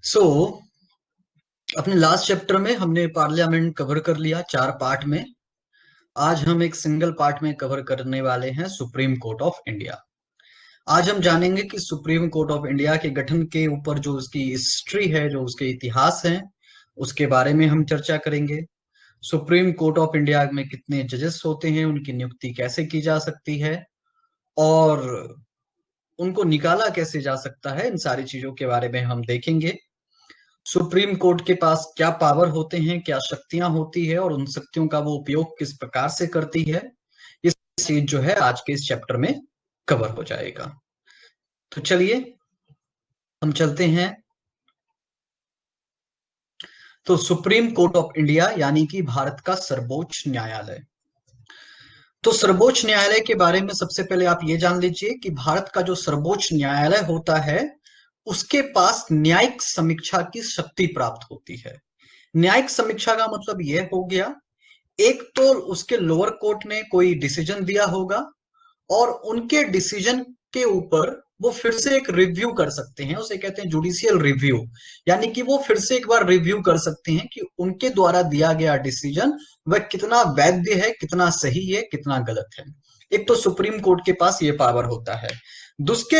सो अपने last chapter में हमने पार्लियामेंट कवर कर लिया 4 पार्ट में। आज हम एक सिंगल पार्ट में कवर करने वाले हैं सुप्रीम कोर्ट ऑफ इंडिया। आज हम जानेंगे कि सुप्रीम कोर्ट ऑफ इंडिया के गठन के ऊपर जो उसकी हिस्ट्री है, जो उसके इतिहास है, उसके बारे में हम चर्चा करेंगे। सुप्रीम कोर्ट ऑफ इंडिया में कितने जजेस होते हैं, उनकी नियुक्ति कैसे की जा सकती है और उनको निकाला कैसे जा सकता है, इन सारी चीजों के बारे में हम देखेंगे। सुप्रीम कोर्ट के पास क्या पावर होते हैं, क्या शक्तियां होती है और उन शक्तियों का वो उपयोग किस प्रकार से करती है, ये चीज जो है आज के इस चैप्टर में कवर हो जाएगा। तो चलिए हम चलते हैं। तो सुप्रीम कोर्ट ऑफ इंडिया यानी कि भारत का सर्वोच्च न्यायालय। तो सर्वोच्च न्यायालय के बारे में सबसे पहले आप ये जान लीजिए कि भारत का जो सर्वोच्च न्यायालय होता है उसके पास न्यायिक समीक्षा की शक्ति प्राप्त होती है। न्यायिक समीक्षा का मतलब यह हो गया, एक तो उसके लोअर कोर्ट ने कोई डिसीजन दिया होगा और उनके डिसीजन के ऊपर वो फिर से एक रिव्यू कर सकते हैं, उसे कहते हैं जुडिशियल रिव्यू। यानी कि वो फिर से एक बार रिव्यू कर सकते हैं कि उनके द्वारा दिया गया डिसीजन वह कितना वैध है, कितना सही है, कितना गलत है। एक तो सुप्रीम कोर्ट के पास ये पावर होता है। दूसके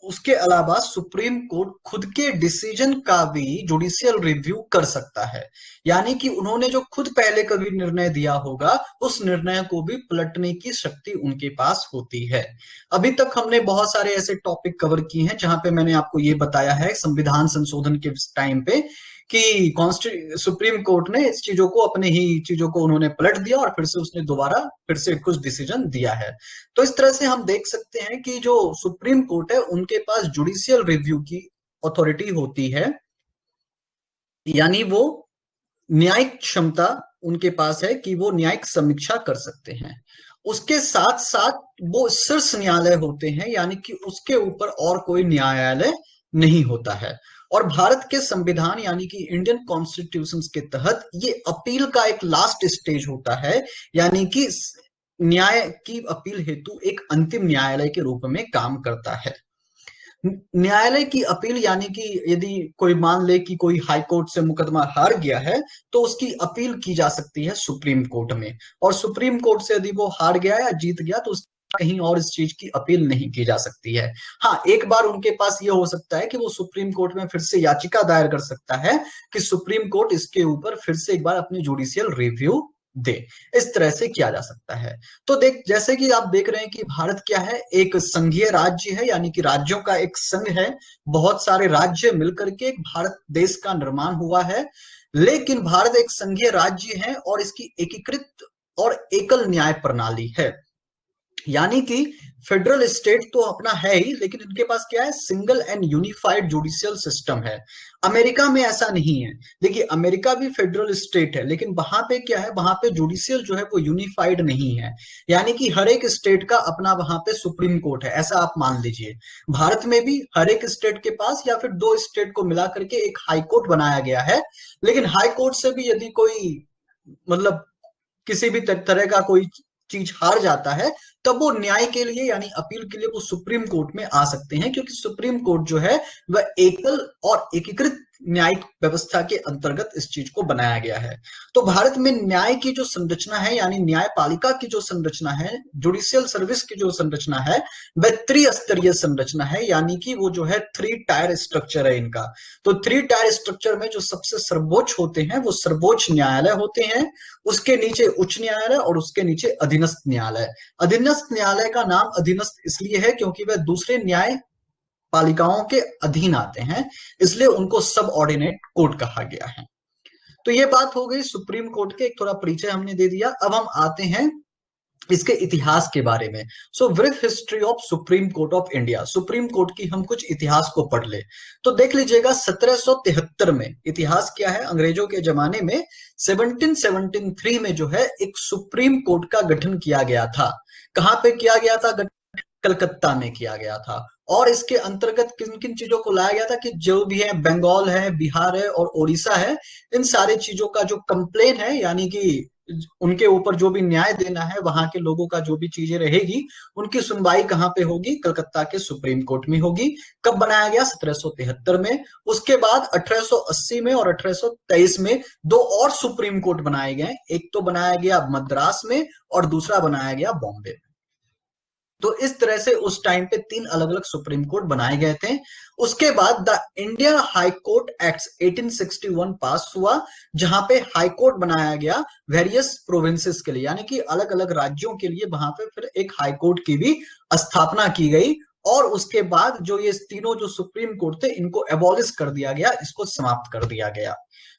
उसके अलावा सुप्रीम कोर्ट खुद के डिसीजन का भी जुडिशियल रिव्यू कर सकता है। यानी कि उन्होंने जो खुद पहले कभी निर्णय दिया होगा उस निर्णय को भी पलटने की शक्ति उनके पास होती है। अभी तक हमने बहुत सारे ऐसे टॉपिक कवर किए हैं जहां पे मैंने आपको ये बताया है संविधान संशोधन के टाइम पे कि सुप्रीम कोर्ट ने इस चीजों को अपने ही चीजों को उन्होंने पलट दिया और फिर से उसने दोबारा फिर से कुछ डिसीजन दिया है। तो इस तरह से हम देख सकते हैं कि जो सुप्रीम कोर्ट है उनके पास जुडिशियल रिव्यू की अथॉरिटी होती है। यानी वो न्यायिक क्षमता उनके पास है कि वो न्यायिक समीक्षा कर सकते हैं। उसके साथ साथ वो शीर्ष न्यायालय होते हैं, यानी कि उसके ऊपर और कोई न्यायालय नहीं होता है। और भारत के संविधान यानी कि इंडियन कॉन्स्टिट्यूशन के तहत ये अपील का एक लास्ट स्टेज होता है। यानी कि न्याय की अपील हेतु एक अंतिम न्यायालय के रूप में काम करता है। न्यायालय की अपील यानी कि यदि कोई मान ले कि कोई हाई कोर्ट से मुकदमा हार गया है तो उसकी अपील की जा सकती है सुप्रीम कोर्ट में। और सुप्रीम कोर्ट से यदि वो हार गया या जीत गया तो कहीं और इस चीज की अपील नहीं की जा सकती है। हाँ, एक बार उनके पास ये हो सकता है कि वो सुप्रीम कोर्ट में फिर से याचिका दायर कर सकता है कि सुप्रीम कोर्ट इसके ऊपर फिर से एक बार अपनी जुडिशियल रिव्यू दे। इस तरह से किया जा सकता है। तो देख, जैसे कि आप देख रहे हैं कि भारत क्या है, एक संघीय राज्य है, यानी कि राज्यों का एक संघ है। बहुत सारे राज्य मिलकर के एक भारत देश का निर्माण हुआ है। लेकिन भारत एक संघीय राज्य है और इसकी एकीकृत और एकल न्याय प्रणाली है। यानी कि फेडरल स्टेट तो अपना है ही, लेकिन इनके पास क्या है, single and unified judicial system है। अमेरिका में ऐसा नहीं है। देखिए, अमेरिका भी फेडरल स्टेट है लेकिन वहां पे क्या है, वहां पे जुडिशियल जो है वो यूनिफाइड नहीं है। यानी कि हर एक स्टेट का अपना वहां पे सुप्रीम कोर्ट है, ऐसा आप मान लीजिए। भारत में भी हर एक स्टेट के पास या फिर दो स्टेट को मिला करके एक हाई कोर्ट बनाया गया है। लेकिन हाई कोर्ट से भी यदि कोई मतलब किसी भी तरह का कोई चीज हार जाता है तब वो न्याय के लिए यानी अपील के लिए वो सुप्रीम कोर्ट में आ सकते हैं, क्योंकि सुप्रीम कोर्ट जो है वह एकल और एकीकृत न्यायिक व्यवस्था के अंतर्गत इस चीज को बनाया गया है। तो भारत में न्याय की जो संरचना है यानी न्यायपालिका की जो संरचना है, जुडिशियल सर्विस की जो संरचना है, वह त्रिस्तरीय संरचना है। यानी कि वो जो है 3 टायर स्ट्रक्चर है इनका। तो 3 टायर स्ट्रक्चर में जो सबसे सर्वोच्च होते हैं वो सर्वोच्च न्यायालय होते हैं, उसके नीचे उच्च न्यायालय और उसके नीचे अधीनस्थ न्यायालय। अधीनस्थ न्यायालय का नाम अधीनस्थ इसलिए है क्योंकि वह दूसरे न्याय पालिकाओं के अधीन आते हैं, इसलिए उनको सब ऑर्डिनेट कोर्ट कहा गया है। तो ये बात हो गई सुप्रीम कोर्ट के, एक थोड़ा परिचय हमने दे दिया। अब हम आते हैं इसके इतिहास के बारे में। So brief history of supreme Court of India. Supreme Court की हम कुछ इतिहास को पढ़ ले तो देख लीजिएगा 1773 में इतिहास क्या है, अंग्रेजों के जमाने में 1773 में जो है एक सुप्रीम कोर्ट का गठन किया गया था। कहां पे किया गया था? कलकत्ता में किया गया था। और इसके अंतर्गत किन किन चीजों को लाया गया था कि जो भी है, बंगाल है, बिहार है और उड़ीसा है, इन सारे चीजों का जो कंप्लेन है यानी कि उनके ऊपर जो भी न्याय देना है, वहां के लोगों का जो भी चीजें रहेगी, उनकी सुनवाई कहाँ पे होगी? कलकत्ता के सुप्रीम कोर्ट में होगी। कब बनाया गया? 1773 में। उसके बाद 1880 में और 1823 में दो और सुप्रीम कोर्ट बनाए गए। एक तो बनाया गया मद्रास में और दूसरा बनाया गया बॉम्बे में। तो इस तरह से उस टाइम पे तीन अलग अलग सुप्रीम कोर्ट बनाए गए थे। उसके बाद the Indian high court act 1861 पास हुआ, जहां पे हाई कोर्ट बनाया गया वेरियस प्रोविंसेस के लिए, यानी कि अलग अलग राज्यों के लिए वहां पे फिर एक हाई कोर्ट की भी स्थापना की गई। और उसके बाद जो ये तीनों जो सुप्रीम कोर्ट थे, इनको एबॉलिश कर दिया गया, इसको समाप्त कर दिया गया।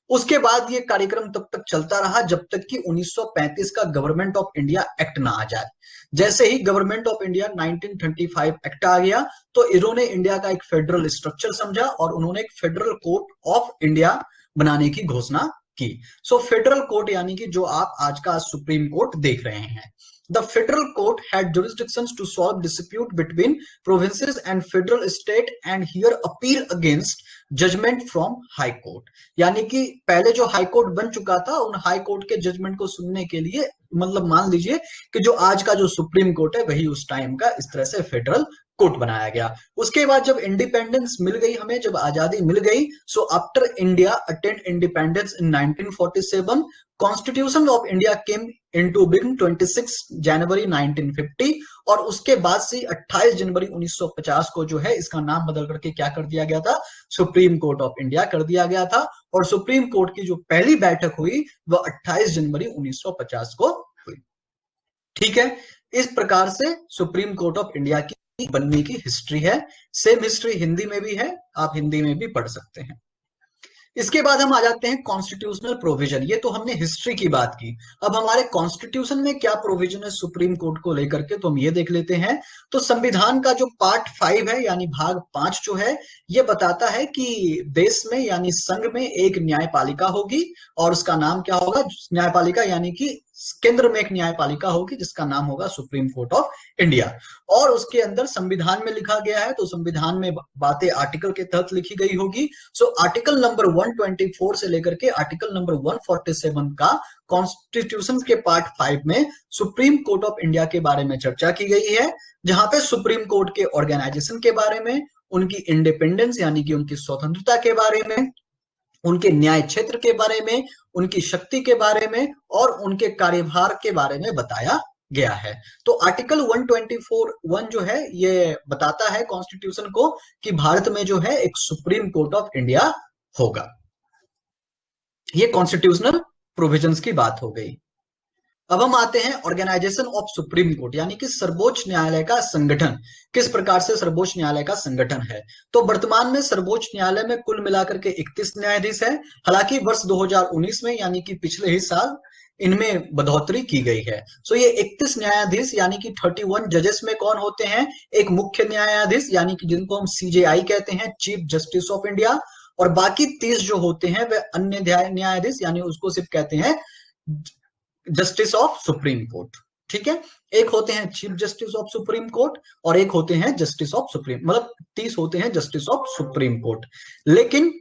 उसके बाद ये कार्यक्रम तब तक चलता रहा जब तक कि 1935 का गवर्नमेंट ऑफ इंडिया एक्ट ना आ जाए। जैसे ही गवर्नमेंट ऑफ इंडिया 1925 एक्ट आ गया, तो इन्होंने इंडिया का एक फेडरल स्ट्रक्चर समझा और उन्होंने एक फेडरल कोर्ट ऑफ इंडिया बनाने की घोषणा की। सो फेडरल कोर्ट यानी कि जो आप आज का सुप्रीम कोर्ट देख रहे हैं। The federal court had jurisdictions to solve dispute between provinces and federal state and hear appeal against judgment from high court। यानी कि पहले जो हाई कोर्ट बन चुका था, उन हाई कोर्ट के जजमेंट को सुनने के लिए, मतलब मान लीजिए कि जो आज का जो सुप्रीम कोर्ट है वही उस टाइम का इस तरह से फेडरल कोर्ट बनाया गया। उसके बाद जब इंडिपेंडेंस मिल गई हमें, जब आजादी मिल गई, so after India attend independence in 1947, constitution of India came into being 26 जनवरी 1950। और उसके बाद से 28 जनवरी 1950 को जो है इसका नाम बदल करके क्या कर दिया गया था? सुप्रीम कोर्ट ऑफ इंडिया कर दिया गया था। और सुप्रीम कोर्ट की जो पहली बैठक हुई वह 28 जनवरी 1950 को हुई। ठीक है, इस प्रकार से सुप्रीम कोर्ट ऑफ इंडिया की बनने की हिस्ट्री है। सेम हिस्ट्री हिंदी में भी है, आप हिंदी में भी पढ़ सकते हैं। इसके बाद हम आ जाते हैं कॉन्स्टिट्यूशनल प्रोविजन। ये तो हमने हिस्ट्री की बात की। अब हमारे कॉन्स्टिट्यूशन में क्या प्रोविजन है सुप्रीम कोर्ट को लेकर के, तो हम ये देख लेते हैं। तो संविधान का जो पार्ट 5 है, यानी भाग 5 जो है, ये बताता है कि देश में यानी संघ में एक न्यायपालिका होगी और उसका नाम क्या होगा? न्यायपालिका यानी कि केंद्र में एक न्यायपालिका होगी जिसका नाम होगा सुप्रीम कोर्ट ऑफ इंडिया। और उसके अंदर संविधान में लिखा गया है, तो संविधान में बातें आर्टिकल के तहत लिखी गई होगी। सो आर्टिकल नंबर 124 से लेकर के आर्टिकल नंबर 147 का कॉन्स्टिट्यूशन के पार्ट 5 में सुप्रीम कोर्ट ऑफ इंडिया के बारे में चर्चा की गई है, जहां पे सुप्रीम कोर्ट के ऑर्गेनाइजेशन के बारे में, उनकी इंडिपेंडेंस यानी कि उनकी स्वतंत्रता के बारे में, उनके न्याय क्षेत्र के बारे में, उनकी शक्ति के बारे में और उनके कार्यभार के बारे में बताया गया है। तो आर्टिकल 124(1) जो है ये बताता है कॉन्स्टिट्यूशन को कि भारत में जो है एक सुप्रीम कोर्ट ऑफ इंडिया होगा। ये कॉन्स्टिट्यूशनल प्रोविजंस की बात हो गई। अब हम आते हैं ऑर्गेनाइजेशन ऑफ सुप्रीम कोर्ट, यानी कि सर्वोच्च न्यायालय का संगठन। किस प्रकार से सर्वोच्च न्यायालय का संगठन है? तो वर्तमान में सर्वोच्च न्यायालय में कुल मिलाकर के 31 न्यायाधीश हैं। हालांकि वर्ष 2019 में यानी कि पिछले ही साल इनमें बढ़ोतरी की गई है। सो ये 31 न्यायाधीश यानी कि 31 जजेस में कौन होते हैं? एक मुख्य न्यायाधीश यानी कि जिनको हम CJI कहते हैं, चीफ जस्टिस ऑफ इंडिया, और बाकी 30 जो होते हैं वे अन्य न्यायाधीश यानी उसको सिर्फ कहते हैं जस्टिस ऑफ सुप्रीम कोर्ट। ठीक है, एक होते हैं chief justice of supreme court और एक होते हैं जस्टिस ऑफ सुप्रीम, मतलब 30 होते हैं जस्टिस ऑफ सुप्रीम कोर्ट। लेकिन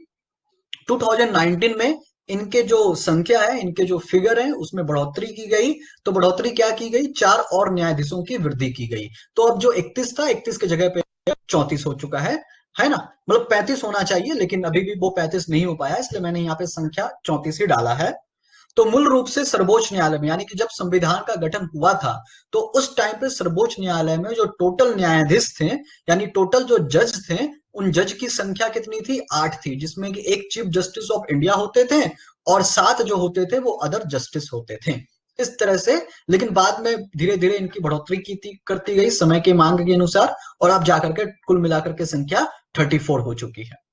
2019 में इनके जो संख्या है, इनके जो फिगर है, उसमें बढ़ोतरी की गई। तो बढ़ोतरी क्या की गई? 4 और न्यायाधीशों की वृद्धि की गई। तो अब जो 31 था, 31 की जगह पे 34 हो चुका है ना? मतलब 35 होना चाहिए, लेकिन अभी भी वो 35 नहीं हो पाया, इसलिए मैंने यहाँ पे संख्या 34 ही डाला है। तो मूल रूप से सर्वोच्च न्यायालय में, यानी कि जब संविधान का गठन हुआ था, तो उस टाइम पे सर्वोच्च न्यायालय में जो टोटल न्यायाधीश थे, यानी टोटल जो जज थे, उन जज की संख्या कितनी थी? 8 थी, जिसमें कि एक चीफ जस्टिस ऑफ इंडिया होते थे और 7 जो होते थे वो अदर जस्टिस होते थे। इस तरह से, लेकिन बाद में धीरे धीरे इनकी बढ़ोतरी करती गई समय के मांग के अनुसार, और अब जाकर के कुल मिलाकर के संख्या 34 हो चुकी है।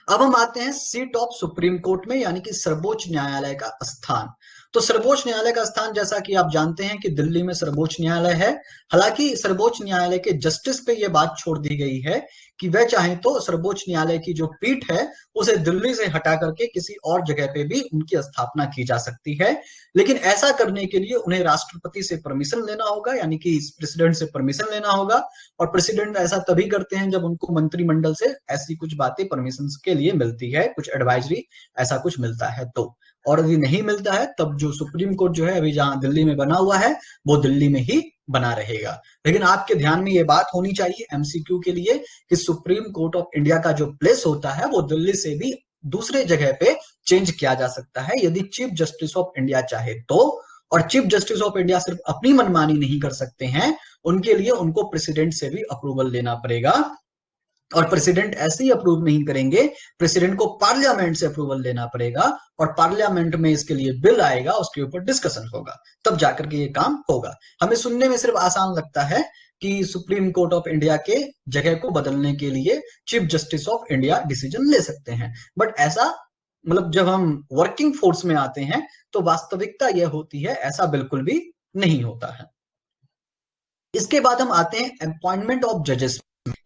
अब हम आते हैं सीट ऑफ सुप्रीम कोर्ट में, यानी कि सर्वोच्च न्यायालय का स्थान। तो सर्वोच्च न्यायालय का स्थान, जैसा कि आप जानते हैं कि दिल्ली में सर्वोच्च न्यायालय है। हालांकि सर्वोच्च न्यायालय के जस्टिस पे यह बात छोड़ दी गई है कि वह चाहे तो सर्वोच्च न्यायालय की जो पीठ है उसे दिल्ली से हटा करके किसी और जगह पे भी उनकी स्थापना की जा सकती है। लेकिन ऐसा करने के लिए उन्हें राष्ट्रपति से परमिशन लेना होगा, यानी कि प्रेसिडेंट से परमिशन लेना होगा। और प्रेसिडेंट ऐसा तभी करते हैं जब उनको मंत्रिमंडल से ऐसी कुछ बातें परमिशन के लिए मिलती है, कुछ एडवाइजरी ऐसा कुछ मिलता है। तो और यदि नहीं मिलता है तब जो सुप्रीम कोर्ट जो है अभी जहां दिल्ली में बना हुआ है वो दिल्ली में ही बना रहेगा। लेकिन आपके ध्यान में ये बात होनी चाहिए एमसीक्यू के लिए कि सुप्रीम कोर्ट ऑफ इंडिया का जो प्लेस होता है वो दिल्ली से भी दूसरे जगह पे चेंज किया जा सकता है यदि चीफ जस्टिस ऑफ इंडिया चाहे तो। और चीफ जस्टिस ऑफ इंडिया सिर्फ अपनी मनमानी नहीं कर सकते हैं, उनके लिए उनको प्रेसिडेंट से भी अप्रूवल लेना पड़ेगा। और प्रेसिडेंट ऐसे ही अप्रूव नहीं करेंगे, प्रेसिडेंट को पार्लियामेंट से अप्रूवल लेना पड़ेगा और पार्लियामेंट में इसके लिए बिल आएगा, उसके ऊपर डिस्कशन होगा, तब जाकर के ये काम होगा। हमें सुनने में सिर्फ आसान लगता है कि सुप्रीम कोर्ट ऑफ इंडिया के जगह को बदलने के लिए chief justice of India decision ले सकते हैं, बट ऐसा मतलब जब हम वर्किंग फोर्स में आते हैं तो वास्तविकता यह होती है ऐसा बिल्कुल भी नहीं होता है। इसके बाद हम आते हैं अपॉइंटमेंट ऑफ जजेस,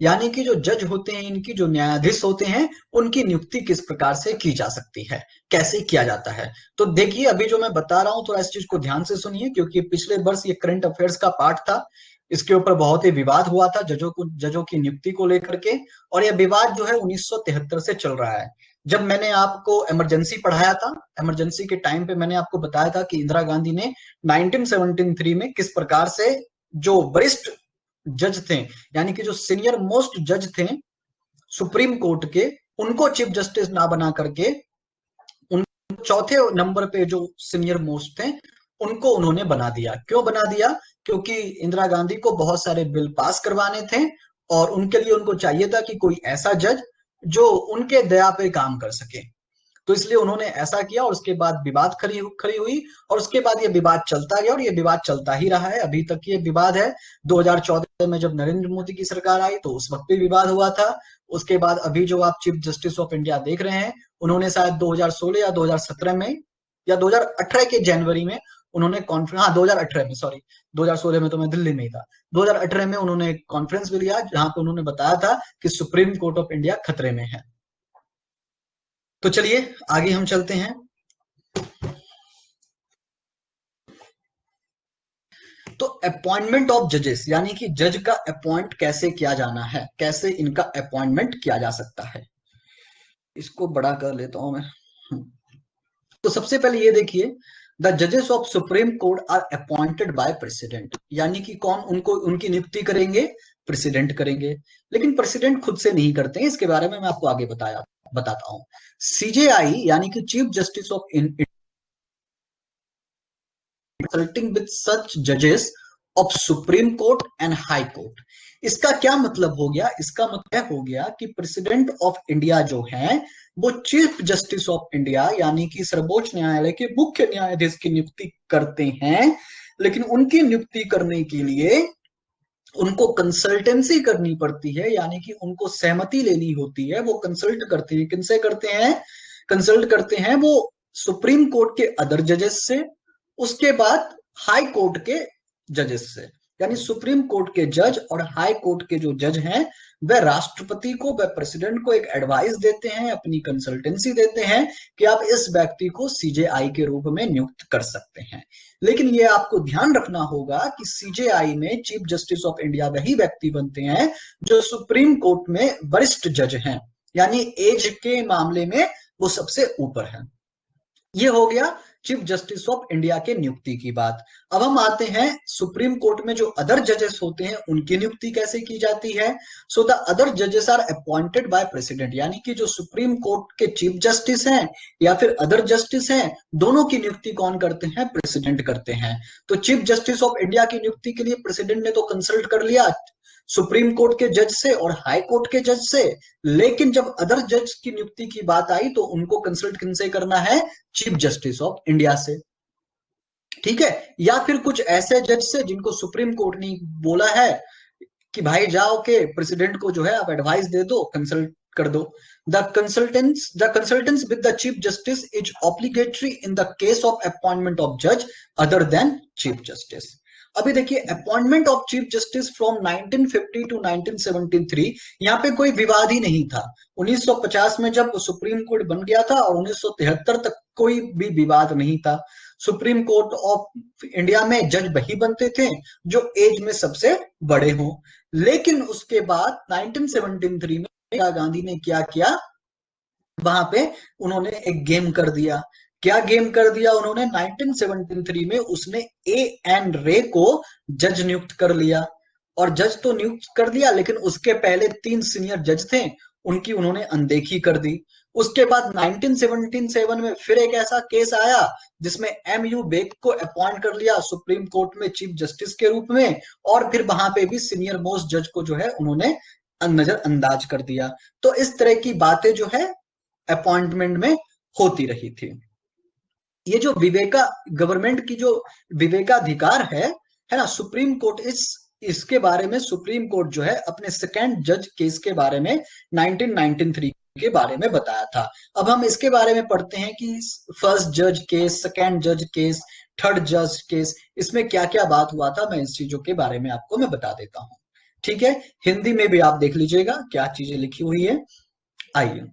यानी कि जो जज होते हैं, इनकी जो न्यायाधीश होते हैं, उनकी नियुक्ति किस प्रकार से की जा सकती है, कैसे किया जाता है। तो देखिए अभी जो मैं बता रहा हूं थोड़ा इस चीज को ध्यान से सुनिए, क्योंकि पिछले वर्ष ये करंट अफेयर्स का पार्ट था, इसके ऊपर बहुत ही विवाद हुआ था जजों की नियुक्ति को लेकर के, और यह विवाद जो है 1973 से चल रहा है। जब मैंने आपको इमरजेंसी पढ़ाया था, इमरजेंसी के टाइम पे मैंने आपको बताया था कि इंदिरा गांधी ने 1973 में किस प्रकार से जो वरिष्ठ जज थे, यानी कि जो सीनियर मोस्ट जज थे सुप्रीम कोर्ट के, उनको चीफ जस्टिस ना बना करके उन चौथे नंबर पे जो सीनियर मोस्ट थे उनको उन्होंने बना दिया। क्यों बना दिया? क्योंकि इंदिरा गांधी को बहुत सारे बिल पास करवाने थे और उनके लिए उनको चाहिए था कि कोई ऐसा जज जो उनके दया पे काम कर सके, तो इसलिए उन्होंने ऐसा किया और उसके बाद विवाद खड़ी हुई और उसके बाद ये विवाद चलता गया और ये विवाद चलता ही रहा है, अभी तक ये विवाद है। 2014 में जब नरेंद्र मोदी की सरकार आई तो उस वक्त भी विवाद हुआ था। उसके बाद अभी जो आप चीफ जस्टिस ऑफ इंडिया देख रहे हैं, उन्होंने शायद 2016 या 2017 में या 2018 के जनवरी में उन्होंने कॉन्फ्रेंस, हाँ 2018 में, सॉरी 2016 में तो मैं दिल्ली में ही था, 2018 में उन्होंने कॉन्फ्रेंस भी लिया जहां पे उन्होंने बताया था कि सुप्रीम कोर्ट ऑफ इंडिया खतरे में है। तो चलिए आगे हम चलते हैं। तो अपॉइंटमेंट ऑफ जजेस, यानी कि जज का अपॉइंट कैसे किया जाना है, कैसे इनका अपॉइंटमेंट किया जा सकता है, इसको बड़ा कर लेता हूं मैं। तो सबसे पहले ये देखिए, द जजेस of supreme court are appointed by president, यानी कि कौन उनको उनकी नियुक्ति करेंगे? प्रेसिडेंट करेंगे। लेकिन प्रेसिडेंट खुद से नहीं करते हैं, इसके बारे में मैं आपको आगे बताता हूं। सीजेआई यानी कि chief justice of consulting with such जजेस of supreme Court and High Court. इसका क्या मतलब हो गया? इसका मतलब हो गया कि प्रेसिडेंट ऑफ इंडिया जो है वो चीफ जस्टिस ऑफ इंडिया यानी कि सर्वोच्च न्यायालय के मुख्य न्यायाधीश की नियुक्ति करते हैं, लेकिन उनकी नियुक्ति करने के लिए उनको कंसल्टेंसी करनी पड़ती है, यानी कि उनको सहमति लेनी होती है। वो कंसल्ट करते हैं, किनसे करते हैं? कंसल्ट करते हैं वो सुप्रीम कोर्ट के अदर जजेस से, उसके बाद हाई कोर्ट के जजेस से। यानी सुप्रीम कोर्ट के जज और हाई कोर्ट के जो जज हैं वह राष्ट्रपति को, वह प्रेसिडेंट को एक एडवाइस देते हैं, अपनी कंसल्टेंसी देते हैं कि आप इस व्यक्ति को सीजेआई के रूप में नियुक्त कर सकते हैं। लेकिन ये आपको ध्यान रखना होगा कि सीजेआई में चीफ जस्टिस ऑफ इंडिया वही व्यक्ति बनते हैं जो सुप्रीम कोर्ट में वरिष्ठ जज हैं, यानी एज के मामले में वो सबसे ऊपर है। ये हो गया चीफ जस्टिस ऑफ इंडिया के नियुक्ति की बात। अब हम आते हैं सुप्रीम कोर्ट में जो अदर जजेस होते हैं उनकी नियुक्ति कैसे की जाती है। सो द अदर जजेस आर अपॉइंटेड बाय प्रेसिडेंट, यानी कि जो सुप्रीम कोर्ट के चीफ जस्टिस हैं या फिर अदर जस्टिस हैं, दोनों की नियुक्ति कौन करते हैं? प्रेसिडेंट करते हैं। तो चीफ जस्टिस ऑफ इंडिया की नियुक्ति के लिए प्रेसिडेंट ने तो कंसल्ट कर लिया सुप्रीम कोर्ट के जज से और हाई कोर्ट के जज से, लेकिन जब अदर जज की नियुक्ति की बात आई तो उनको कंसल्ट किनसे करना है? चीफ जस्टिस ऑफ इंडिया से। ठीक है, या फिर कुछ ऐसे जज से जिनको सुप्रीम कोर्ट ने बोला है कि भाई जाओ के प्रेसिडेंट को जो है आप एडवाइस दे दो, कंसल्ट कर दो। The consultants with the chief justice is obligatory in the case of appointment of जज अदर देन चीफ जस्टिस। अभी देखिए, appointment of chief justice from 1950 to 1973, यहाँ पे कोई विवाद ही नहीं था। 1950 में जब सुप्रीम कोर्ट बन गया था और 1973 तक कोई भी विवाद नहीं था। सुप्रीम कोर्ट ऑफ इंडिया में जज वही बनते थे जो एज में सबसे बड़े हों। लेकिन उसके बाद 1973 में इंदिरा गांधी ने क्या किया, वहां पे उन्होंने एक गेम कर दिया क्या गेम कर दिया उन्होंने 1973 में, उसने ए एन रे को जज नियुक्त कर लिया। और जज तो नियुक्त कर दिया, लेकिन उसके पहले 3 सीनियर जज थे, उनकी उन्होंने अनदेखी कर दी। उसके बाद 1977 में फिर एक ऐसा केस आया जिसमें एम यू बेक को अपॉइंट कर लिया सुप्रीम कोर्ट में चीफ जस्टिस के रूप में, और फिर वहां पे भी सीनियर मोस्ट जज को जो है उन्होंने नजरअंदाज कर दिया। तो इस तरह की बातें जो है अपॉइंटमेंट में होती रही थी। ये जो विवेका गवर्नमेंट की जो विवेकाधिकार है ना, सुप्रीम कोर्ट इसके बारे में सुप्रीम कोर्ट जो है अपने सेकेंड जज केस के बारे में 1993 के बारे में बताया था। अब हम इसके बारे में पढ़ते हैं कि फर्स्ट जज केस, सेकेंड जज केस, थर्ड जज केस, इसमें क्या क्या बात हुआ था, मैं इस चीजों के बारे में आपको मैं बता देता हूँ। ठीक है, हिंदी में भी आप देख लीजिएगा क्या चीजें लिखी हुई है। आइए,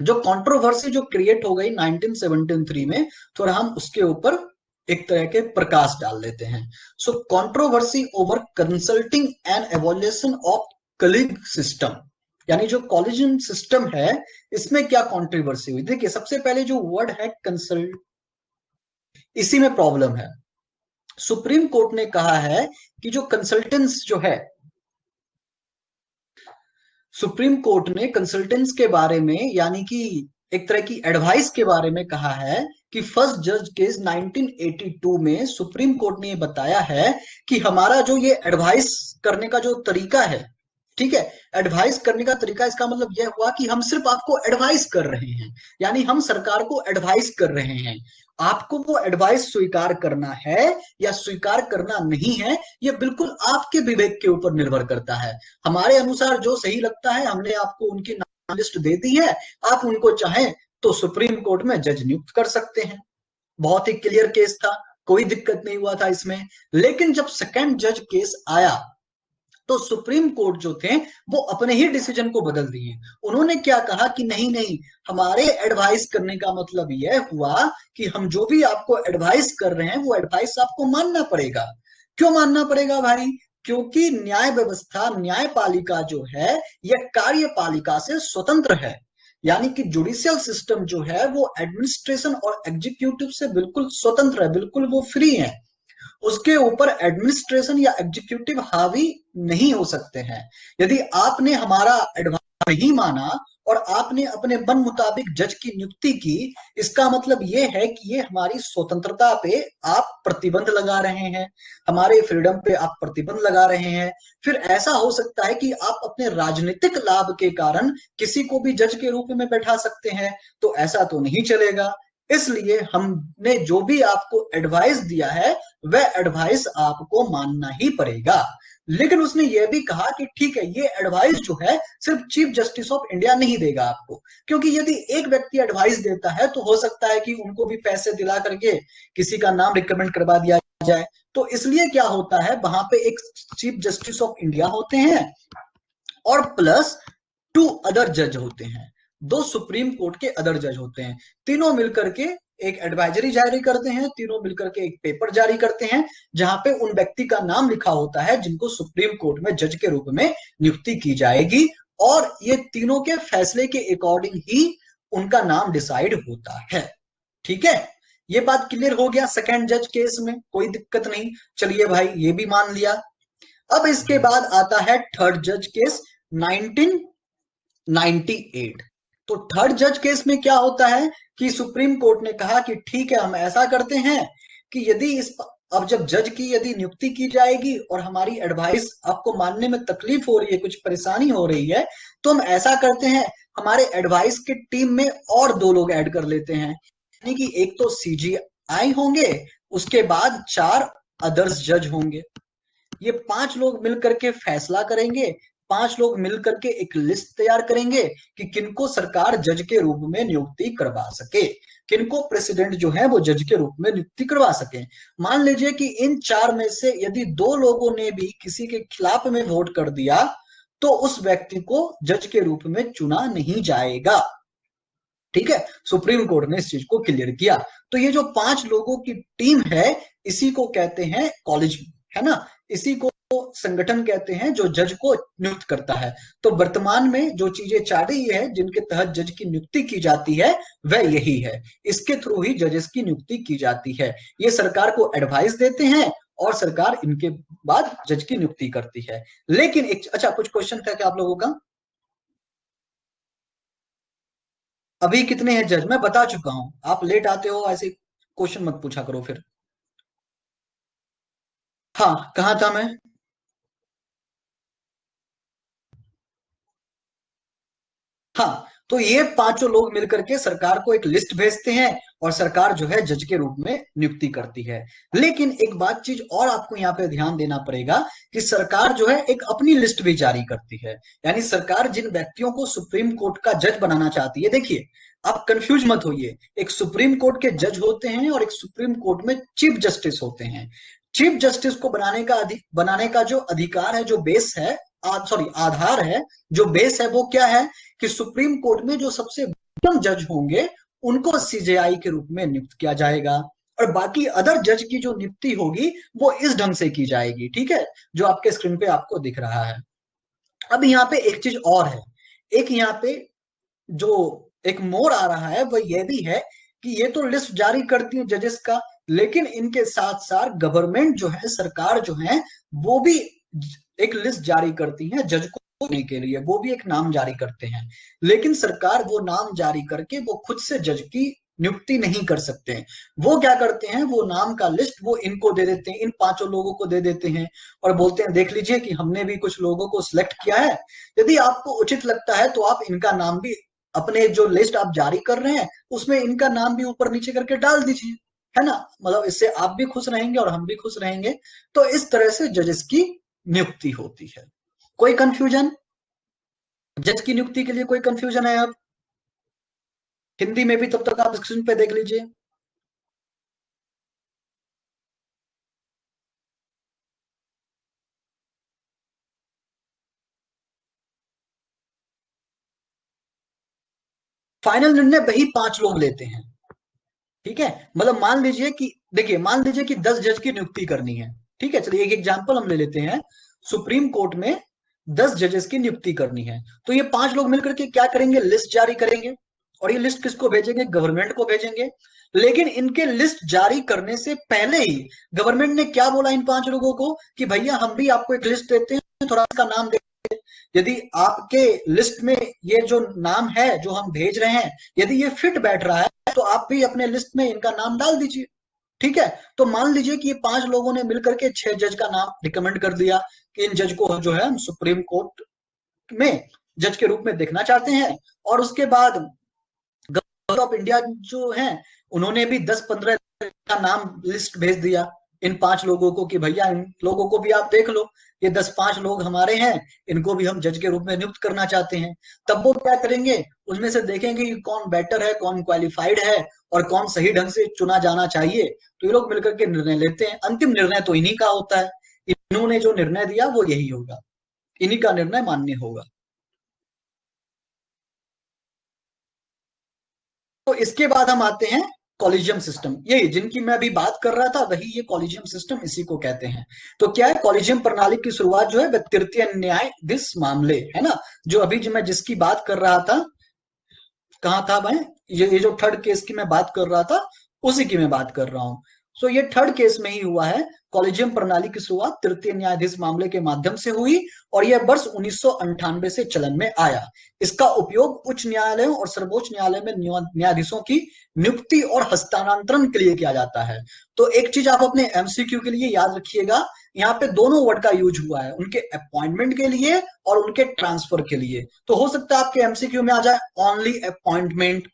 जो कंट्रोवर्सी जो क्रिएट हो गई 1973 में, थोड़ा हम उसके ऊपर एक तरह के प्रकाश डाल लेते हैं। So controversy over consulting and evolution of collegium system, यानी जो कॉलेजियन सिस्टम है इसमें क्या कंट्रोवर्सी हुई। देखिए, सबसे पहले जो वर्ड है कंसल्ट, इसी में प्रॉब्लम है। सुप्रीम कोर्ट ने कहा है कि जो कंसल्टेंट्स जो है, सुप्रीम कोर्ट ने कंसल्टेंट्स के बारे में यानी कि एक तरह की एडवाइस के बारे में कहा है कि फर्स्ट जज केस 1982 में सुप्रीम कोर्ट ने ये बताया है कि हमारा जो ये एडवाइस करने का जो तरीका है, ठीक है, एडवाइस करने का तरीका, इसका मतलब यह हुआ कि हम सिर्फ आपको एडवाइस कर रहे हैं, यानी हम सरकार को एडवाइस कर रहे हैं। आपको वो एडवाइस स्वीकार करना है या स्वीकार करना नहीं है, ये बिल्कुल आपके विवेक के ऊपर निर्भर करता है। हमारे अनुसार जो सही लगता है, हमने आपको उनकी नाम लिस्ट दे दी है, आप उनको चाहें तो सुप्रीम कोर्ट में जज नियुक्त कर सकते हैं। बहुत ही क्लियर केस था, कोई दिक्कत नहीं हुआ था इसमें। लेकिन जब सेकंड जज केस आया तो सुप्रीम कोर्ट जो थे वो अपने ही डिसीजन को बदल दिए। उन्होंने क्या कहा कि नहीं नहीं, हमारे एडवाइस करने का मतलब यह हुआ कि हम जो भी आपको एडवाइस कर रहे हैं वो एडवाइस आपको मानना पड़ेगा। क्यों मानना पड़ेगा भाई? क्योंकि न्याय व्यवस्था, न्यायपालिका जो है यह कार्यपालिका से स्वतंत्र है। यानी कि जुडिशियल सिस्टम जो है वो एडमिनिस्ट्रेशन और एग्जीक्यूटिव से बिल्कुल स्वतंत्र है, बिल्कुल वो फ्री है। उसके ऊपर एडमिनिस्ट्रेशन या एग्जीक्यूटिव हावी नहीं हो सकते हैं। यदि आपने हमारा एडवाइस नहीं माना और आपने अपने मन मुताबिक जज की नियुक्ति की, इसका मतलब यह है कि ये हमारी स्वतंत्रता पे आप प्रतिबंध लगा रहे हैं, हमारे फ्रीडम पे आप प्रतिबंध लगा रहे हैं। फिर ऐसा हो सकता है कि आप अपने राजनीतिक लाभ के कारण किसी को भी जज के रूप में बैठा सकते हैं, तो ऐसा तो नहीं चलेगा। इसलिए हमने जो भी आपको एडवाइस दिया है वह एडवाइस आपको मानना ही पड़ेगा। लेकिन उसने यह भी कहा कि ठीक है, ये एडवाइस जो है सिर्फ चीफ जस्टिस ऑफ इंडिया नहीं देगा आपको, क्योंकि यदि एक व्यक्ति एडवाइस देता है तो हो सकता है कि उनको भी पैसे दिला करके किसी का नाम रिकमेंड करवा दिया जाए। तो इसलिए क्या होता है, वहां पे एक चीफ जस्टिस ऑफ इंडिया होते हैं और प्लस 2 अदर जज होते हैं, 2 सुप्रीम कोर्ट के अदर जज होते हैं। तीनों मिलकर के एक एडवाइजरी जारी करते हैं, तीनों मिलकर के एक पेपर जारी करते हैं जहां पे उन व्यक्ति का नाम लिखा होता है जिनको सुप्रीम कोर्ट में जज के रूप में नियुक्ति की जाएगी, और ये तीनों के फैसले के अकॉर्डिंग ही उनका नाम डिसाइड होता है। ठीक है, ये बात क्लियर हो गया। सेकंड जज केस में कोई दिक्कत नहीं, चलिए भाई ये भी मान लिया। अब इसके बाद आता है थर्ड जज केस 1998। तो थर्ड जज केस में क्या होता है कि सुप्रीम कोर्ट ने कहा कि ठीक है, हम ऐसा करते हैं कि यदि अब जब जज की यदि नियुक्ति की जाएगी और हमारी एडवाइस आपको मानने में तकलीफ हो रही है, कुछ परेशानी हो रही है, तो हम ऐसा करते हैं, हमारे एडवाइस की टीम में और 2 लोग ऐड कर लेते हैं। यानी कि एक तो सीजीआई होंगे, उसके बाद 4 अदर्स जज होंगे। ये 5 लोग मिलकर के फैसला करेंगे, 5 लोग मिलकर के एक लिस्ट तैयार करेंगे कि किनको सरकार जज के रूप में नियुक्ति करवा सके, किनको प्रेसिडेंट जो है वो जज के रूप में नियुक्ति करवा सके। मान लीजिए कि इन 4 में से यदि 2 लोगों ने भी किसी के खिलाफ में वोट कर दिया तो उस व्यक्ति को जज के रूप में चुना नहीं जाएगा। ठीक है, सुप्रीम कोर्ट ने इस चीज को क्लियर किया। तो ये जो 5 लोगों की टीम है, इसी को कहते हैं कॉलेज, है ना, इसी को संगठन कहते हैं जो जज को नियुक्त करता है। तो वर्तमान में जो चीजें चाह रही है जिनके तहत जज की नियुक्ति की जाती है वह यही है। इसके थ्रू ही जजेस की नियुक्ति की जाती है। ये सरकार को एडवाइस देते हैं और सरकार इनके बाद जज की नियुक्ति करती है। लेकिन एक अच्छा कुछ क्वेश्चन था क्या आप लोगों का? अभी कितने हैं जज? मैं बता चुका हूं, आप लेट आते हो, ऐसे क्वेश्चन मत पूछा करो फिर। हाँ, कहाँ था मैं? हाँ, तो ये पांचों लोग मिलकर के सरकार को एक लिस्ट भेजते हैं और सरकार जो है जज के रूप में नियुक्ति करती है। लेकिन एक बात चीज और आपको यहाँ पे ध्यान देना पड़ेगा कि सरकार जो है एक अपनी लिस्ट भी जारी करती है। यानी सरकार जिन व्यक्तियों को सुप्रीम कोर्ट का जज बनाना चाहती है, देखिए आप कंफ्यूज मत होइए, एक सुप्रीम कोर्ट के जज होते हैं और एक सुप्रीम कोर्ट में चीफ जस्टिस होते हैं। चीफ जस्टिस को बनाने का जो अधिकार है, जो बेस है, सॉरी आधार है, जो बेस है वो क्या है कि सुप्रीम कोर्ट में जो सबसे बॉटम जज होंगे उनको सीजेआई के रूप में नियुक्त किया जाएगा। और बाकी अदर जज की जो नियुक्ति होगी वो इस ढंग से की जाएगी, ठीक है, जो आपके स्क्रीन पे आपको दिख रहा है। अब यहाँ पे एक चीज और है, एक यहाँ पे जो एक मोड़ आ रहा है वह यह भी है कि ये तो लिस्ट जारी करती है जजेस का, लेकिन इनके साथ साथ गवर्नमेंट जो है, सरकार जो है, वो भी एक लिस्ट जारी करती है जज को चुनने के लिए, वो भी एक नाम जारी करते हैं। लेकिन सरकार वो नाम जारी करके वो खुद से जज की नियुक्ति नहीं कर सकते हैं। वो क्या करते हैं, वो नाम का लिस्ट वो इनको दे देते हैं, इन पांचों लोगों को दे देते हैं और बोलते हैं देख लीजिए कि हमने भी कुछ लोगों को सिलेक्ट किया है, यदि आपको उचित लगता है तो आप इनका नाम भी अपने जो लिस्ट आप जारी कर रहे हैं उसमें इनका नाम भी ऊपर नीचे करके डाल दीजिए, है ना। मतलब इससे आप भी खुश रहेंगे और हम भी खुश रहेंगे। तो इस तरह से जजेस की नियुक्ति होती है। कोई कंफ्यूजन? जज की नियुक्ति के लिए कोई कंफ्यूजन है? आप हिंदी में भी तब तक आप स्क्रीन पे देख लीजिए। फाइनल निर्णय वही पांच लोग लेते हैं, ठीक है। मतलब मान लीजिए कि देखिए, मान लीजिए कि 10 जज की नियुक्ति करनी है, ठीक है। चलिए एक एग्जांपल हम ले लेते हैं, सुप्रीम कोर्ट में 10 जजेस की नियुक्ति करनी है। तो ये पांच लोग मिलकर के क्या करेंगे, लिस्ट जारी करेंगे और ये लिस्ट किसको भेजेंगे, गवर्नमेंट को भेजेंगे। लेकिन इनके लिस्ट जारी करने से पहले ही गवर्नमेंट ने क्या बोला इन पांच लोगों को कि भैया हम भी आपको एक लिस्ट देते हैं, थोड़ा इसका नाम दे, यदि आपके लिस्ट में ये जो नाम है जो हम भेज रहे हैं यदि ये फिट बैठ रहा है तो आप भी अपने लिस्ट में इनका नाम डाल दीजिए, ठीक है। तो मान लीजिए कि ये पांच लोगों ने मिलकर के 6 जज का नाम रिकमेंड कर दिया कि इन जज को जो है हम सुप्रीम कोर्ट में जज के रूप में देखना चाहते हैं। और उसके बाद गवर्नमेंट ऑफ इंडिया जो है उन्होंने भी 10-15 का नाम लिस्ट भेज दिया इन पांच लोगों को कि भैया इन लोगों को भी आप देख लो, ये 10-5 लोग हमारे हैं, इनको भी हम जज के रूप में नियुक्त करना चाहते हैं। तब वो क्या करेंगे, उसमें से देखेंगे कि कौन बेटर है, कौन क्वालिफाइड है और कौन सही ढंग से चुना जाना चाहिए। तो ये लोग मिलकर के निर्णय लेते हैं। अंतिम निर्णय तो इन्हीं का होता है, इन्होंने जो निर्णय दिया वो यही होगा, इन्हीं का निर्णय मान्य होगा। तो इसके बाद हम आते हैं कॉलेजियम सिस्टम, यही जिनकी मैं अभी बात कर रहा था वही ये कॉलेजियम सिस्टम, इसी को कहते हैं। तो क्या है, कॉलेजियम प्रणाली की शुरुआत जो है वह तृतीय न्यायाधीश मामले, है ना, जो अभी जो मैं जिसकी बात कर रहा था, कहाँ था मैं, ये जो थर्ड केस की मैं बात कर रहा था उसी की मैं बात कर रहा हूँ। सो ये थर्ड केस में ही हुआ है। कॉलेजियम प्रणाली की शुरुआत तृतीय न्यायाधीश मामले के माध्यम से हुई और यह वर्ष 1998 से चलन में आया। इसका उपयोग उच्च न्यायालयों और सर्वोच्च न्यायालय में न्यायाधीशों की नियुक्ति और हस्तांतरण के लिए किया जाता है। तो एक चीज आप अपने एमसीक्यू के लिए याद रखिएगा, यहाँ पे दोनों वर्ड का यूज हुआ है, उनके अपॉइंटमेंट के लिए और उनके ट्रांसफर के लिए। तो हो सकता है आपके एमसीक्यू में आ जाए ओनली अपॉइंटमेंट,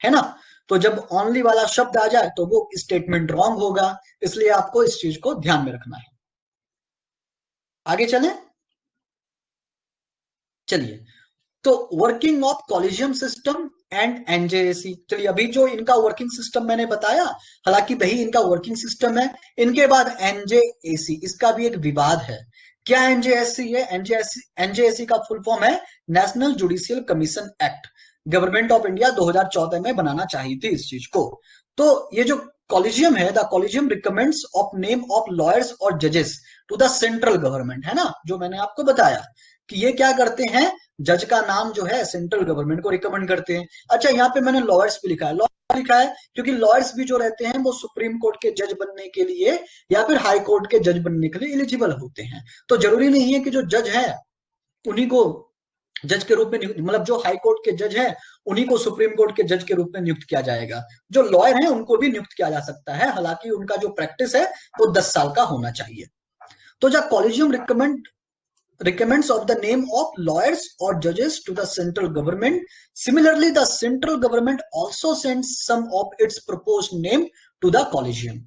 है ना। तो जब ओनली वाला शब्द आ जाए तो वो स्टेटमेंट रॉन्ग होगा, इसलिए आपको इस चीज को ध्यान में रखना है। आगे चलें, चलिए। तो working of collegium system and NJAC, चलिए अभी जो इनका वर्किंग सिस्टम मैंने बताया, हालांकि वही इनका वर्किंग सिस्टम है। इनके बाद एनजेएसी, इसका भी एक विवाद है। क्या एनजेएसी है? एनजेएसी एनजेएसी का फुल फॉर्म है national judicial commission act. Government of India 2014 में बनाना चाहिए थी इस चीज को। तो ये जो कॉलेजियम है, the collegium recommends of name of lawyers और जजेस टू द सेंट्रल गवर्नमेंट, है ना, जो मैंने आपको बताया कि ये क्या करते हैं, जज का नाम जो है सेंट्रल गवर्नमेंट को रिकमेंड करते हैं। अच्छा, यहाँ पे मैंने लॉयर्स भी लिखा है, लॉयर लिखा है क्योंकि लॉयर्स भी जो रहते हैं वो सुप्रीम कोर्ट के जज बनने के लिए या फिर हाई कोर्ट के जज बनने के लिए एलिजिबल होते हैं। तो जरूरी नहीं है कि जो जज है उन्हीं को जज के रूप में मतलब जो हाई कोर्ट के जज हैं उन्हीं को सुप्रीम कोर्ट के जज के रूप में नियुक्त किया जाएगा। जो लॉयर हैं उनको भी नियुक्त किया जा सकता है, हालांकि उनका जो प्रैक्टिस है वो 10 साल का होना चाहिए। तो जब collegium recommends of the name of lawyers or judges to the central government. Similarly, the central government also sends some of its proposed name to the collegium.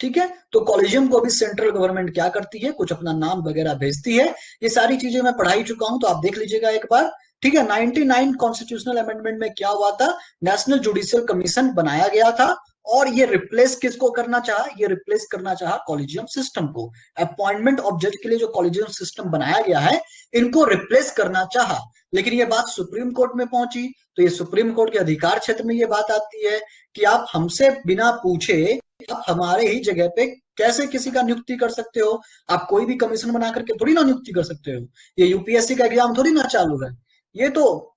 ठीक है, तो कॉलेजियम को भी सेंट्रल गवर्नमेंट क्या करती है, कुछ अपना नाम वगैरह भेजती है। ये सारी चीजें मैं पढ़ा ही चुका हूं, तो आप देख लीजिएगा एक बार। ठीक है, 99 कॉन्स्टिट्यूशनल अमेंडमेंट में क्या हुआ था, नेशनल जुडिशियल कमीशन बनाया गया था और ये रिप्लेस किसको करना चाहा, ये रिप्लेस करना चाहा कॉलेजियम सिस्टम को। अपॉइंटमेंट ऑफ जज के लिए जो कॉलेजियम सिस्टम बनाया गया है इनको रिप्लेस करना चाहा, लेकिन ये बात सुप्रीम कोर्ट में पहुंची, तो ये सुप्रीम कोर्ट के अधिकार क्षेत्र में ये बात आती है कि आप हमसे बिना पूछे आप हमारे ही जगह पे कैसे किसी का नियुक्ति कर सकते हो। आप कोई भी कमीशन बना करके थोड़ी ना नियुक्ति कर सकते हो, ये यूपीएससी का एग्जाम थोड़ी ना चालू है, ये तो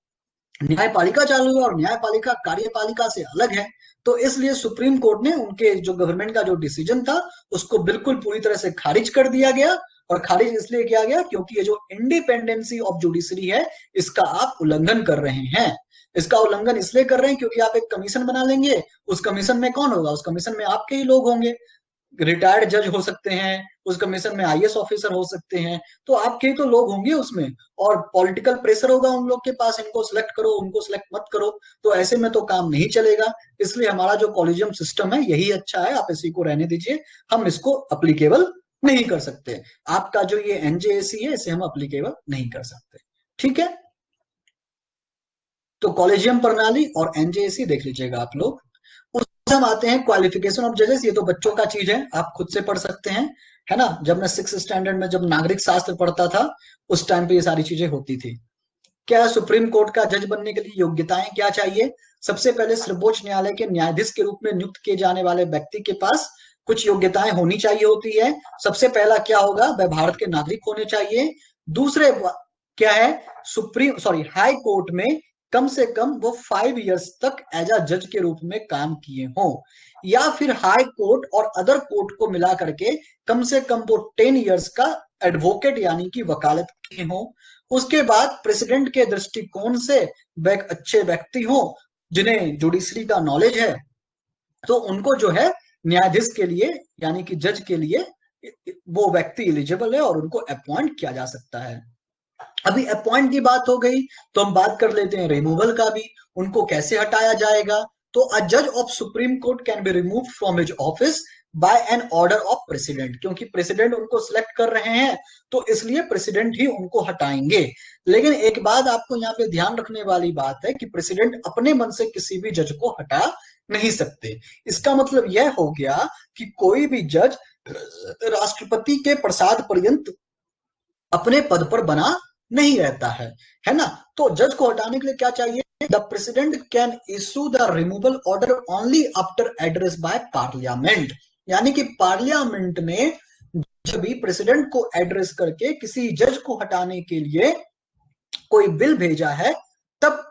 न्यायपालिका चालू है और न्यायपालिका कार्यपालिका से अलग है। तो इसलिए सुप्रीम कोर्ट ने उनके जो गवर्नमेंट का जो डिसीजन था उसको बिल्कुल पूरी तरह से खारिज कर दिया गया। और खारिज इसलिए किया गया क्योंकि ये जो इंडिपेंडेंसी ऑफ जुडिशरी है इसका आप उल्लंघन कर रहे हैं। इसका उल्लंघन इसलिए कर रहे हैं क्योंकि आप एक कमीशन बना लेंगे, उस कमीशन में कौन होगा, उस कमीशन में आपके ही लोग होंगे, रिटायर्ड जज हो सकते हैं, उस कमीशन में आईएएस ऑफिसर हो सकते हैं, तो आपके ही तो लोग होंगे उसमें, और पॉलिटिकल प्रेशर होगा उन लोग के पास, इनको सिलेक्ट करो उनको सिलेक्ट मत करो, तो ऐसे में तो काम नहीं चलेगा। इसलिए हमारा जो कॉलेजियम सिस्टम है यही अच्छा है, आप इसी को रहने दीजिए, हम इसको अप्लीकेबल नहीं कर सकते। आपका जो ये एनजेएसी है इसे हम अप्लीकेबल नहीं कर सकते। ठीक है, तो कॉलेजियम प्रणाली और एनजेएसी देख लीजिएगा आप लोग। हम आते हैं क्वालिफिकेशन ऑफ जजेस, ये तो बच्चों का चीज है, आप खुद से पढ़ सकते हैं, है ना। जब मैं 6th स्टैंडर्ड में जब नागरिक शास्त्र पढ़ता था उस टाइम पे ये सारी चीजें होती थी। क्या सुप्रीम कोर्ट का जज बनने के लिए योग्यताएं क्या चाहिए, सबसे पहले सर्वोच्च न्यायालय के न्यायाधीश के रूप में नियुक्त किए जाने वाले व्यक्ति के पास कुछ योग्यताएं होनी चाहिए होती है। सबसे पहला क्या होगा, वह भारत के नागरिक होने चाहिए। दूसरे क्या है, हाई कोर्ट में कम से कम वो 5 इयर्स तक एज अ जज के रूप में काम किए हों, या फिर हाई कोर्ट और अदर कोर्ट को मिला करके कम से कम वो 10 इयर्स का एडवोकेट यानी कि वकालत किए हों। उसके बाद प्रेसिडेंट के दृष्टिकोण से वह एक अच्छे व्यक्ति हों जिन्हें जुडिशरी का नॉलेज है, तो उनको जो है न्यायाधीश के लिए यानी कि जज के लिए वो व्यक्ति एलिजिबल है और उनको अपॉइंट किया जा सकता है। अभी अपॉइंट की बात हो गई तो हम बात कर लेते हैं रिमूवल का भी, उनको कैसे हटाया जाएगा। तो अ जज of supreme court can be remove from his office by an order of president, क्योंकि प्रेसिडेंट उनको सिलेक्ट कर रहे हैं तो इसलिए प्रेसिडेंट ही उनको हटाएंगे। लेकिन एक बात आपको यहाँ पे ध्यान रखने वाली बात है कि प्रेसिडेंट अपने मन से किसी भी जज को हटा नहीं सकते। इसका मतलब यह हो गया कि कोई भी जज राष्ट्रपति के प्रसाद पर्यंत अपने पद पर बना नहीं रहता है ना। तो जज को हटाने के लिए क्या चाहिए, the president can issue the removal order only after address by parliament, यानी कि पार्लियामेंट ने जब भी प्रेसिडेंट को एड्रेस करके किसी जज को हटाने के लिए कोई बिल भेजा है तब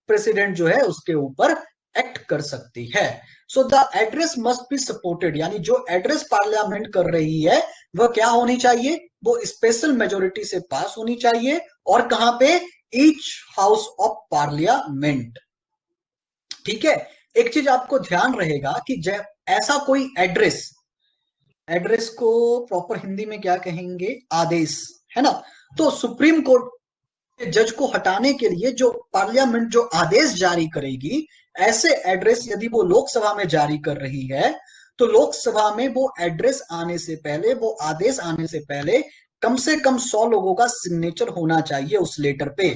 प्रेसिडेंट जो है उसके ऊपर एक्ट कर सकती है। So the address must be supported, यानी जो एड्रेस पार्लियामेंट कर रही है वह क्या होनी चाहिए, वो स्पेशल मेजोरिटी से पास होनी चाहिए। और कहां पे, ईच हाउस ऑफ पार्लियामेंट। ठीक है, एक चीज आपको ध्यान रहेगा कि जब ऐसा कोई एड्रेस, एड्रेस को प्रॉपर हिंदी में क्या कहेंगे, आदेश, है ना। तो सुप्रीम कोर्ट जज को हटाने के लिए जो पार्लियामेंट जो आदेश जारी करेगी, ऐसे एड्रेस यदि वो लोकसभा में जारी कर रही है तो लोकसभा में वो एड्रेस आने से पहले, वो आदेश आने से पहले कम से कम 100 लोगों का सिग्नेचर होना चाहिए उस लेटर पे,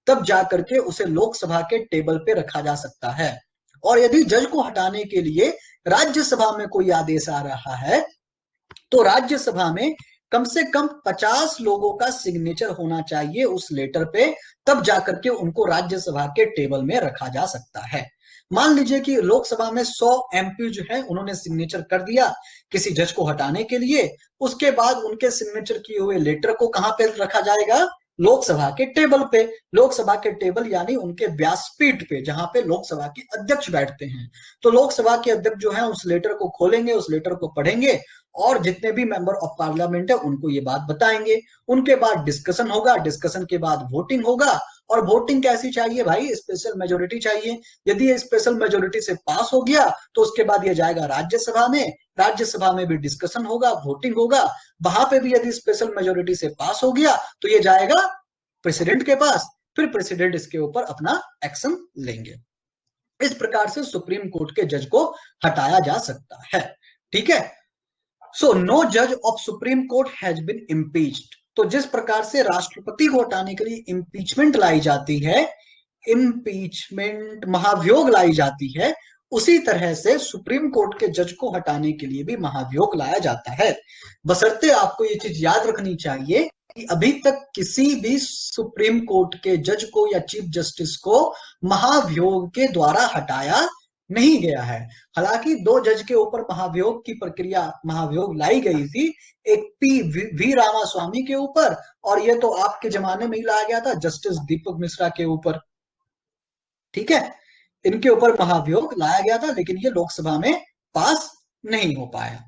तब जाकर के उसे लोकसभा के टेबल पे रखा जा सकता है। और यदि जज को हटाने के लिए राज्यसभा में कोई आदेश आ रहा है तो राज्यसभा में कम से कम 50 लोगों का सिग्नेचर होना चाहिए उस लेटर पे, तब जाकर के उनको राज्यसभा के टेबल में रखा जा सकता है। मान लीजिए कि लोकसभा में 100 एमपी जो है उन्होंने सिग्नेचर कर दिया किसी जज को हटाने के लिए। उसके बाद उनके सिग्नेचर किए हुए लेटर को कहां पे रखा जाएगा? लोकसभा के टेबल पे। लोकसभा के टेबल यानी उनके व्यासपीठ पे, जहां पे लोकसभा के अध्यक्ष बैठते हैं। तो लोकसभा के अध्यक्ष जो है उस लेटर को खोलेंगे, उस लेटर को पढ़ेंगे और जितने भी मेंबर ऑफ पार्लियामेंट है उनको ये बात बताएंगे। उनके बाद डिस्कशन होगा, डिस्कशन के बाद वोटिंग होगा। और वोटिंग कैसी चाहिए भाई? स्पेशल मेजोरिटी चाहिए। यदि ये स्पेशल मेजोरिटी से पास हो गया तो उसके बाद ये जाएगा राज्यसभा में। राज्यसभा में भी डिस्कशन होगा, वोटिंग होगा। वहां पे भी यदि स्पेशल मेजोरिटी से पास हो गया तो ये जाएगा प्रेसिडेंट के पास। फिर प्रेसिडेंट इसके ऊपर अपना एक्शन लेंगे। इस प्रकार से सुप्रीम कोर्ट के जज को हटाया जा सकता है। ठीक है। सो नो जज of supreme court has been impeached. तो जिस प्रकार से राष्ट्रपति को हटाने के लिए इम्पीचमेंट लाई जाती है, इम्पीचमेंट महाभियोग लाई जाती है, उसी तरह से सुप्रीम कोर्ट के जज को हटाने के लिए भी महाभियोग लाया जाता है। बशर्ते आपको ये चीज याद रखनी चाहिए कि अभी तक किसी भी सुप्रीम कोर्ट के जज को या चीफ जस्टिस को महाभियोग के द्वारा हटाया नहीं गया है। हालांकि 2 जज के ऊपर महाभियोग की प्रक्रिया, महाभियोग लाई गई थी। एक वी रामास्वामी के ऊपर, और ये तो आपके जमाने में ही लाया गया था जस्टिस दीपक मिश्रा के ऊपर। ठीक है। इनके ऊपर महाभियोग लाया गया था, लेकिन ये लोकसभा में पास नहीं हो पाया।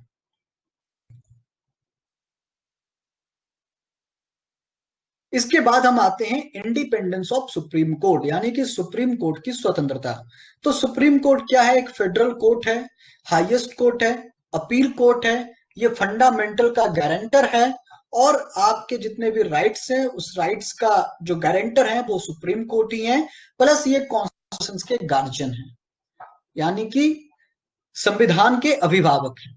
इसके बाद हम आते हैं इंडिपेंडेंस ऑफ सुप्रीम कोर्ट, यानी कि सुप्रीम कोर्ट की स्वतंत्रता। तो सुप्रीम कोर्ट क्या है? एक फेडरल कोर्ट है, हाईएस्ट कोर्ट है, अपील कोर्ट है, ये फंडामेंटल का गारंटर है। और आपके जितने भी राइट्स हैं उस राइट्स का जो गारंटर है वो सुप्रीम कोर्ट ही है। प्लस ये कॉन्स्टिट्यूशन के गार्जियन है, यानी कि संविधान के अभिभावक है।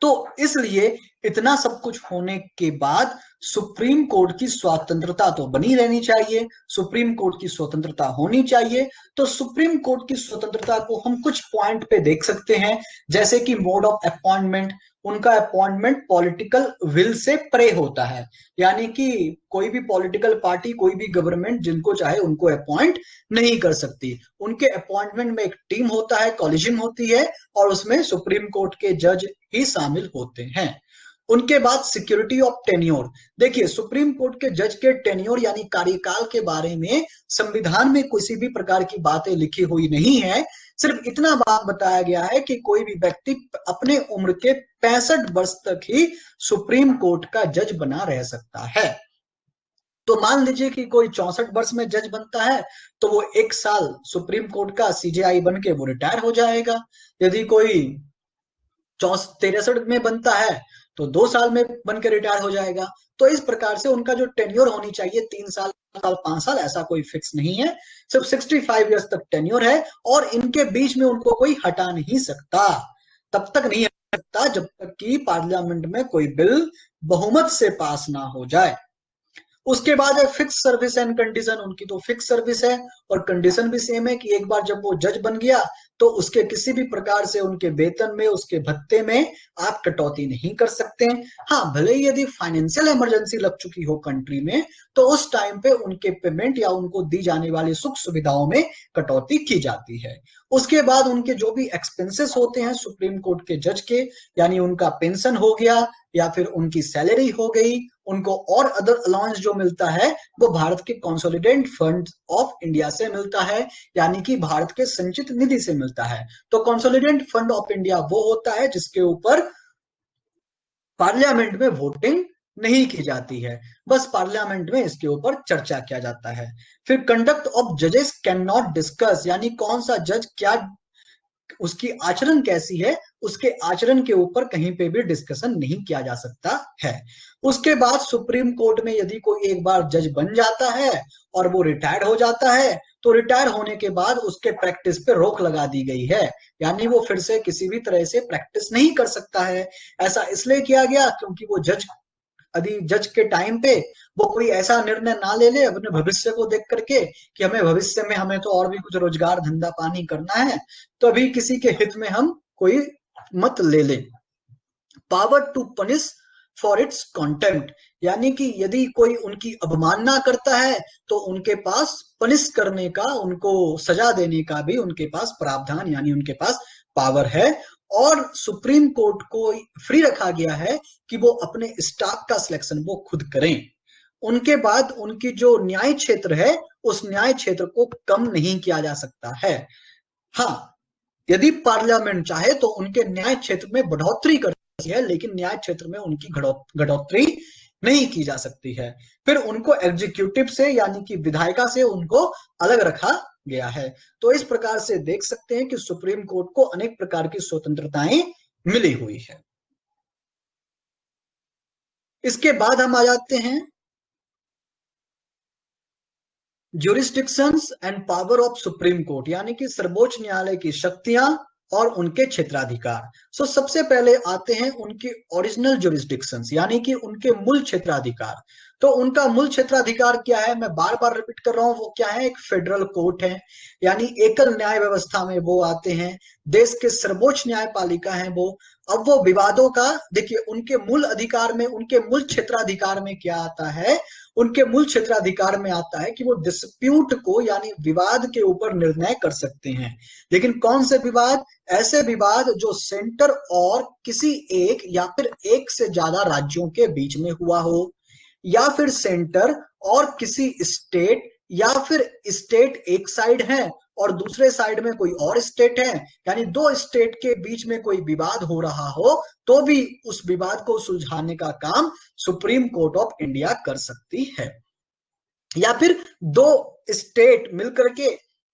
तो इसलिए इतना सब कुछ होने के बाद सुप्रीम कोर्ट की स्वतंत्रता तो बनी रहनी चाहिए, सुप्रीम कोर्ट की स्वतंत्रता होनी चाहिए। तो सुप्रीम कोर्ट की स्वतंत्रता को हम कुछ पॉइंट पे देख सकते हैं, जैसे कि मोड ऑफ अपॉइंटमेंट। उनका अपॉइंटमेंट पॉलिटिकल विल से परे होता है, यानी कि कोई भी पॉलिटिकल पार्टी, कोई भी गवर्नमेंट जिनको चाहे उनको अपॉइंट नहीं कर सकती। उनके अपॉइंटमेंट में एक टीम होता है, कॉलेजियम होती है, और उसमें सुप्रीम कोर्ट के जज ही शामिल होते हैं। उनके बाद सिक्योरिटी ऑफ टेन्योर। देखिए, सुप्रीम कोर्ट के जज के टेन्योर यानी कार्यकाल के बारे में संविधान में किसी भी प्रकार की बातें लिखी हुई नहीं है। सिर्फ इतना बात बताया गया है कि कोई भी व्यक्ति अपने उम्र के 65 वर्ष तक ही सुप्रीम कोर्ट का जज बना रह सकता है। तो मान लीजिए कि कोई 64 वर्ष में जज बनता है तो वो 1 साल सुप्रीम कोर्ट का सीजेआई बन के वो रिटायर हो जाएगा। यदि कोई 63 में बनता है तो 2 साल में बन के रिटायर हो जाएगा। तो इस प्रकार से उनका जो टेन्योर होनी चाहिए 3 साल, 5 साल, ऐसा कोई फिक्स नहीं है। सिर्फ 65 ईयर्स तक टेन्योर है, और इनके बीच में उनको कोई हटा नहीं सकता। तब तक नहीं हटा सकता जब तक कि पार्लियामेंट में कोई बिल बहुमत से पास ना हो जाए। उसके बाद है फिक्स सर्विस एंड कंडीशन। उनकी तो फिक्स सर्विस है और कंडीशन भी सेम है कि एक बार जब वो जज बन गया तो उसके किसी भी प्रकार से उनके वेतन में, उसके भत्ते में आप कटौती नहीं कर सकते। हाँ, भले ही यदि फाइनेंशियल इमरजेंसी लग चुकी हो कंट्री में तो उस टाइम पे उनके पेमेंट या उनको दी जाने वाली सुख सुविधाओं में कटौती की जाती है। उसके बाद उनके जो भी एक्सपेंसेस होते हैं सुप्रीम कोर्ट के जज के, यानी उनका पेंशन हो गया या फिर उनकी सैलरी हो गई, उनको और अदर अलाउंस जो मिलता है वो भारत के कंसोलिडेटेड फंड ऑफ इंडिया से मिलता है, यानी कि भारत के संचित निधि से मिलता है। तो कंसोलिडेटेड फंड ऑफ इंडिया वो होता है जिसके ऊपर पार्लियामेंट में वोटिंग नहीं की जाती है, बस पार्लियामेंट में इसके ऊपर चर्चा किया जाता है। फिर कंडक्ट ऑफ जजेस कैन नॉट डिस्कस, यानी कौन सा जज क्या, उसकी आचरण कैसी है, उसके आचरण के ऊपर कहीं पे भी डिस्कशन नहीं किया जा सकता है। उसके बाद सुप्रीम कोर्ट में यदि कोई एक बार जज बन जाता है और वो रिटायर हो जाता है तो रिटायर होने के बाद उसके प्रैक्टिस पे रोक लगा दी गई है, यानी वो फिर से किसी भी तरह से प्रैक्टिस नहीं कर सकता है। ऐसा इसलिए किया गया क्योंकि वो जज के टाइम पे वो कोई ऐसा निर्णय ना ले ले अपने भविष्य को देख करके कि हमें भविष्य में हमें तो और भी कुछ रोजगार धंधा पानी करना है, तो अभी किसी के हित में हम कोई मत ले ले। Power to punish for its contempt, यानी कि यदि कोई उनकी अवमानना करता है तो उनके पास पनिश करने का, उनको सजा देने का भी उनके पास प्रावधान यानी उनके पास पावर है। और सुप्रीम कोर्ट को फ्री रखा गया है कि वो अपने स्टाफ का सिलेक्शन वो खुद करें। उनके बाद उनकी जो न्याय क्षेत्र है उस न्याय क्षेत्र को कम नहीं किया जा सकता है। हाँ, यदि पार्लियामेंट चाहे तो उनके न्याय क्षेत्र में बढ़ोतरी कर सकती है, लेकिन न्याय क्षेत्र में उनकी घटोतरी नहीं की जा सकती है। फिर उनको एग्जीक्यूटिव से यानी कि विधायिका से उनको अलग रखा गया है। तो इस प्रकार से देख सकते हैं कि सुप्रीम कोर्ट को अनेक प्रकार की स्वतंत्रताएं मिली हुई है। इसके बाद हम आ जाते हैं jurisdictions and power of supreme Court, यानी कि सर्वोच्च न्यायालय की शक्तियां और उनके क्षेत्राधिकार। सबसे पहले आते हैं उनके ओरिजिनल ज्यूरिस्डिक्शंस, यानी कि उनके मूल क्षेत्राधिकार। तो उनका मूल क्षेत्राधिकार क्या है, मैं बार बार रिपीट कर रहा हूं, वो क्या है, एक फेडरल कोर्ट है, यानी एकल न्याय व्यवस्था में वो आते हैं, देश के सर्वोच्च न्यायपालिका है वो। अब वो विवादों का देखिए, उनके मूल अधिकार में, उनके मूल क्षेत्राधिकार में क्या आता है, उनके मूल क्षेत्राधिकार में आता है कि वो डिस्प्यूट को यानी विवाद के ऊपर निर्णय कर सकते हैं। लेकिन कौन से विवाद, ऐसे विवाद जो सेंटर और किसी एक या फिर एक से ज्यादा राज्यों के बीच में हुआ हो, या फिर सेंटर और किसी स्टेट, या फिर स्टेट एक साइड है और दूसरे साइड में कोई और स्टेट है, यानी दो स्टेट के बीच में कोई विवाद हो रहा हो तो भी उस विवाद को सुलझाने का काम सुप्रीम कोर्ट ऑफ इंडिया कर सकती है। या फिर दो स्टेट मिलकर के,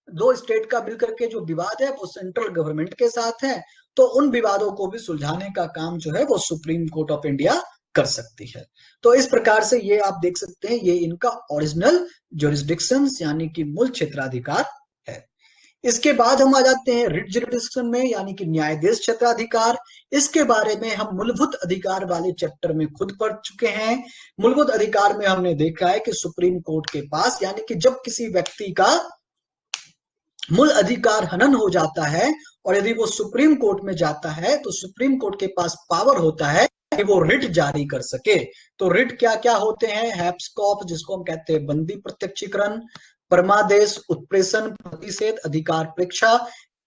दो स्टेट का मिलकर के जो विवाद है वो सेंट्रल गवर्नमेंट के साथ है, तो उन विवादों को भी सुलझाने का काम जो है वो सुप्रीम कोर्ट ऑफ इंडिया कर सकती है। तो इस प्रकार से ये आप देख सकते हैं, ये इनका ओरिजिनल ज्यूरिसडिक्शंस यानी कि मूल क्षेत्राधिकार है। इसके बाद हम आ जाते हैं रिट ज्यूरिसडिक्शन में, यानी कि न्यायाधीश क्षेत्राधिकार। इसके बारे में हम मूलभूत अधिकार वाले चैप्टर में खुद पढ़ चुके हैं। मूलभूत अधिकार में हमने देखा है कि सुप्रीम कोर्ट के पास, यानी कि जब किसी व्यक्ति का मूल अधिकार हनन हो जाता है और यदि वो सुप्रीम कोर्ट में जाता है तो सुप्रीम कोर्ट के पास पावर होता है कि वो रिट जारी कर सके। तो रिट क्या क्या होते हैं, हैप्स कॉर्पस जिसको हम कहते हैं बंदी प्रत्यक्षीकरण, परमादेश, उत्प्रेषण, प्रतिषेध, अधिकार परीक्षा,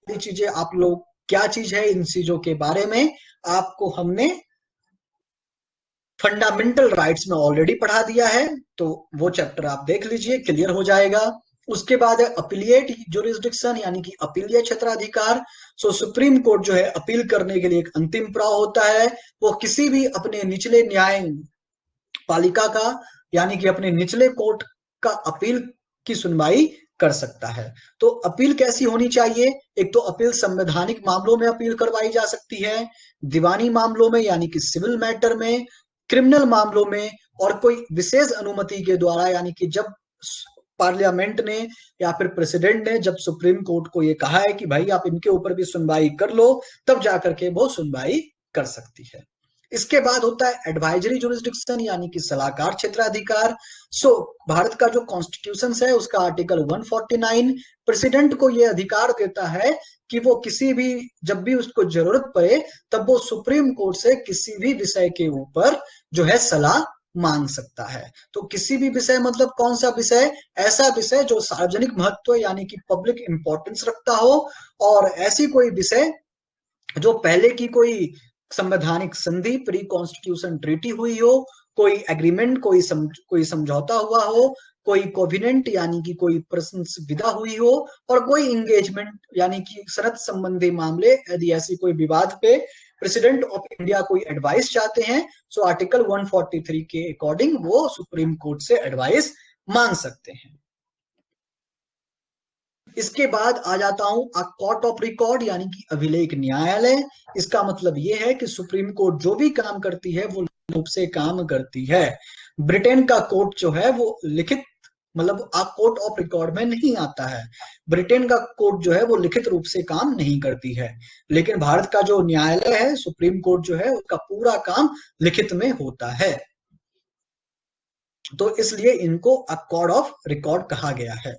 ये चीजें आप लोग क्या चीज है, इन चीजों के बारे में आपको हमने फंडामेंटल राइट्स में ऑलरेडी पढ़ा दिया है, तो वो चैप्टर आप देख लीजिए, क्लियर हो जाएगा। उसके बाद है अपीलिएट ज्यूरिसडिक्शन यानी कि अपीलीय क्षेत्राधिकार। सुप्रीम कोर्ट जो है अपील करने के लिए एक अंतिम प्रभाव होता है, वो किसी भी अपने निचले न्याय पालिका का यानी कि अपने निचले कोर्ट का अपील की सुनवाई कर सकता है। तो अपील कैसी होनी चाहिए, एक तो अपील संवैधानिक मामलों में अपील करवाई जा सकती है, दीवानी मामलों में यानी कि सिविल मैटर में, क्रिमिनल मामलों में, और कोई विशेष अनुमति के द्वारा, यानी कि जब पार्लियामेंट ने या फिर प्रेसिडेंट ने जब सुप्रीम कोर्ट को ये कहा है कि भाई आप इनके ऊपर भी सुनवाई कर लो, तब जाकर के वो सुनवाई कर सकती है। इसके बाद होता है एडवाइजरी ज्यूरिसडिक्शन यानी कि सलाहकार क्षेत्राधिकार। भारत का जो कॉन्स्टिट्यूशन है उसका आर्टिकल 149 प्रेसिडेंट को यह अधिकार देता है कि वो किसी भी, जब भी उसको जरूरत पड़े तब वो सुप्रीम कोर्ट से किसी भी विषय के ऊपर जो है सलाह मांग सकता है। तो किसी भी विषय मतलब कौन सा विषय, ऐसा विषय जो सार्वजनिक महत्व यानी कि पब्लिक इंपॉर्टेंस रखता हो, और ऐसी कोई विषय जो पहले की कोई संवैधानिक संधि, प्री कॉन्स्टिट्यूशन ट्रीटी हुई हो, कोई एग्रीमेंट, कोई समझौता हुआ हो, कोई कोविनेंट यानी कि कोई प्रश्न विदा हुई हो, और कोई इंगेजमेंट यानी कि सनद संबंधी मामले, यदि ऐसी कोई विवाद पे प्रेसिडेंट ऑफ इंडिया कोई एडवाइस चाहते हैं, आर्टिकल 143 के अकॉर्डिंग वो सुप्रीम कोर्ट से एडवाइस मांग सकते हैं। इसके बाद आ जाता हूं कोर्ट ऑफ रिकॉर्ड यानी कि अभिलेख न्यायालय। इसका मतलब यह है कि सुप्रीम कोर्ट जो भी काम करती है वो रूप से काम करती है। ब्रिटेन का कोर्ट जो है वो लिखित मतलब कोर्ट ऑफ रिकॉर्ड में नहीं आता है। ब्रिटेन का कोर्ट जो है वो लिखित रूप से काम नहीं करती है, लेकिन भारत का जो न्यायालय है सुप्रीम कोर्ट जो है उसका पूरा काम लिखित में होता है, तो इसलिए इनको कोर्ट ऑफ रिकॉर्ड कहा गया है।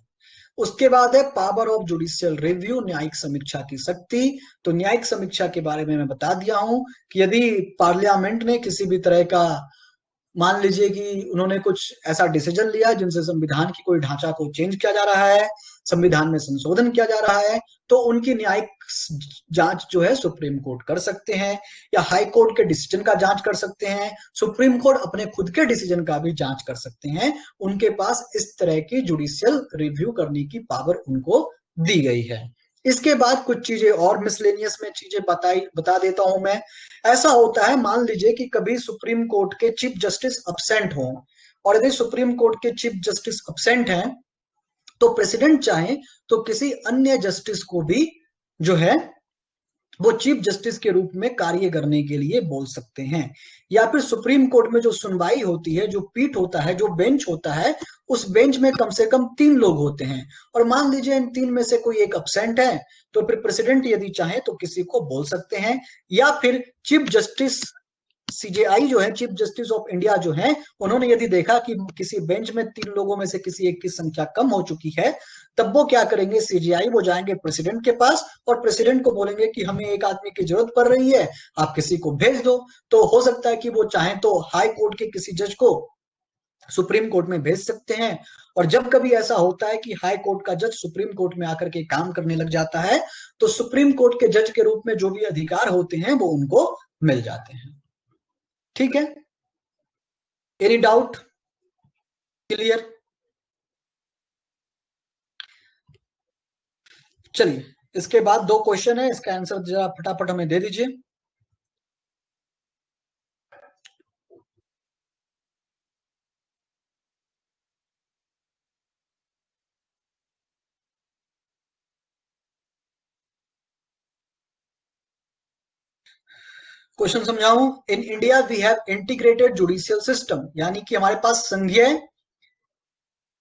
उसके बाद है पावर ऑफ जुडिशियल रिव्यू, न्यायिक समीक्षा की शक्ति। तो न्यायिक समीक्षा के बारे में मैं बता दिया हूं कि यदि पार्लियामेंट ने किसी भी तरह का, मान लीजिए कि उन्होंने कुछ ऐसा डिसीजन लिया जिनसे संविधान की कोई ढांचा को चेंज किया जा रहा है, संविधान में संशोधन किया जा रहा है, तो उनकी न्यायिक जांच जो है सुप्रीम कोर्ट कर सकते हैं, या हाई कोर्ट के डिसीजन का जांच कर सकते हैं, सुप्रीम कोर्ट अपने खुद के डिसीजन का भी जांच कर सकते हैं। उनके पास इस तरह की जुडिशियल रिव्यू करने की पावर उनको दी गई है। इसके बाद कुछ चीजें और मिसलेनियस में चीजें बता देता हूं मैं। ऐसा होता है, मान लीजिए कि कभी सुप्रीम कोर्ट के चीफ जस्टिस अब्सेंट हो, और यदि सुप्रीम कोर्ट के चीफ जस्टिस अब्सेंट हैं तो प्रेसिडेंट चाहे तो किसी अन्य जस्टिस को भी जो है वो चीफ जस्टिस के रूप में कार्य करने के लिए बोल सकते हैं। या फिर सुप्रीम कोर्ट में जो सुनवाई होती है, जो पीठ होता है, जो बेंच होता है, उस बेंच में कम से कम 3 लोग होते हैं, और मान लीजिए इन 3 में से कोई एक अब्सेंट है, तो फिर प्रेसिडेंट यदि चाहे तो किसी को बोल सकते हैं। या फिर चीफ जस्टिस सीजेआई जो है, चीफ जस्टिस ऑफ इंडिया जो है, उन्होंने यदि देखा कि किसी बेंच में 3 लोगों में से किसी एक की संख्या कम हो चुकी है, तब वो क्या करेंगे, सीजेआई वो जाएंगे प्रेसिडेंट के पास और प्रेसिडेंट को बोलेंगे कि हमें एक आदमी की जरूरत पड़ रही है, आप किसी को भेज दो। तो हो सकता है कि वो चाहे तो हाई कोर्ट के किसी जज को सुप्रीम कोर्ट में भेज सकते हैं। और जब कभी ऐसा होता है कि हाई कोर्ट का जज सुप्रीम कोर्ट में आकर के काम करने लग जाता है, तो सुप्रीम कोर्ट के जज के रूप में जो भी अधिकार होते हैं वो उनको मिल जाते हैं। ठीक है, एनी डाउट, क्लियर? चलिए, इसके बाद 2 क्वेश्चन है, इसका आंसर जरा फटाफट हमें दे दीजिए। क्वेश्चन समझाऊं। In India we have integrated judicial system, यानी कि हमारे पास संघीय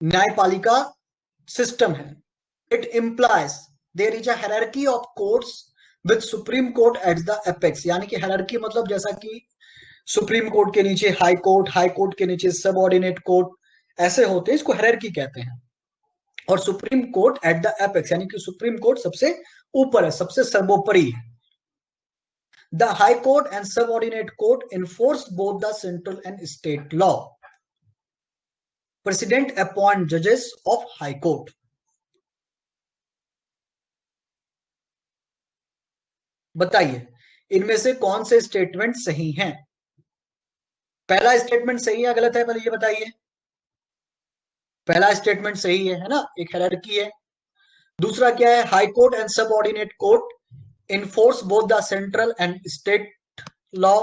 न्यायपालिका सिस्टम है। It implies there is a hierarchy of courts with supreme court at the apex, यानी कि हायरार्की मतलब जैसा कि सुप्रीम कोर्ट के नीचे हाई कोर्ट के नीचे सब ऑर्डिनेट कोर्ट ऐसे होते हैं, इसको हायरार्की कहते हैं। और supreme court at the apex, यानी कि सुप्रीम कोर्ट सबसे ऊपर है, सबसे सर्वोपरि है। The High Court and subordinate court enforce both the central and state law. President appoint judges of High Court. बताइए इनमें से कौन से स्टेटमेंट सही हैं? पहला स्टेटमेंट सही है गलत है, पहले ये बताइए। पहला स्टेटमेंट सही है ना, एक हायरार्की है। दूसरा क्या है, high court and subordinate court enforce both the central and state law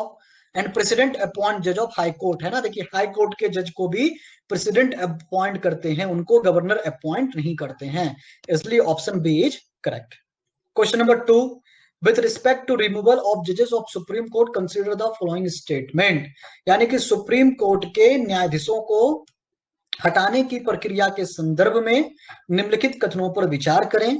and president appoint जज ऑफ हाई कोर्ट, है ना। देखिए हाई कोर्ट के जज को भी प्रेसिडेंट अपॉइंट करते हैं, उनको गवर्नर अपॉइंट नहीं करते हैं, इसलिए option B is correct. Question number 2, with respect to removal of जजेस of supreme Court consider the following statement, यानी कि सुप्रीम कोर्ट के न्यायाधीशों को हटाने की प्रक्रिया के संदर्भ में निम्नलिखित कथनों पर विचार करें।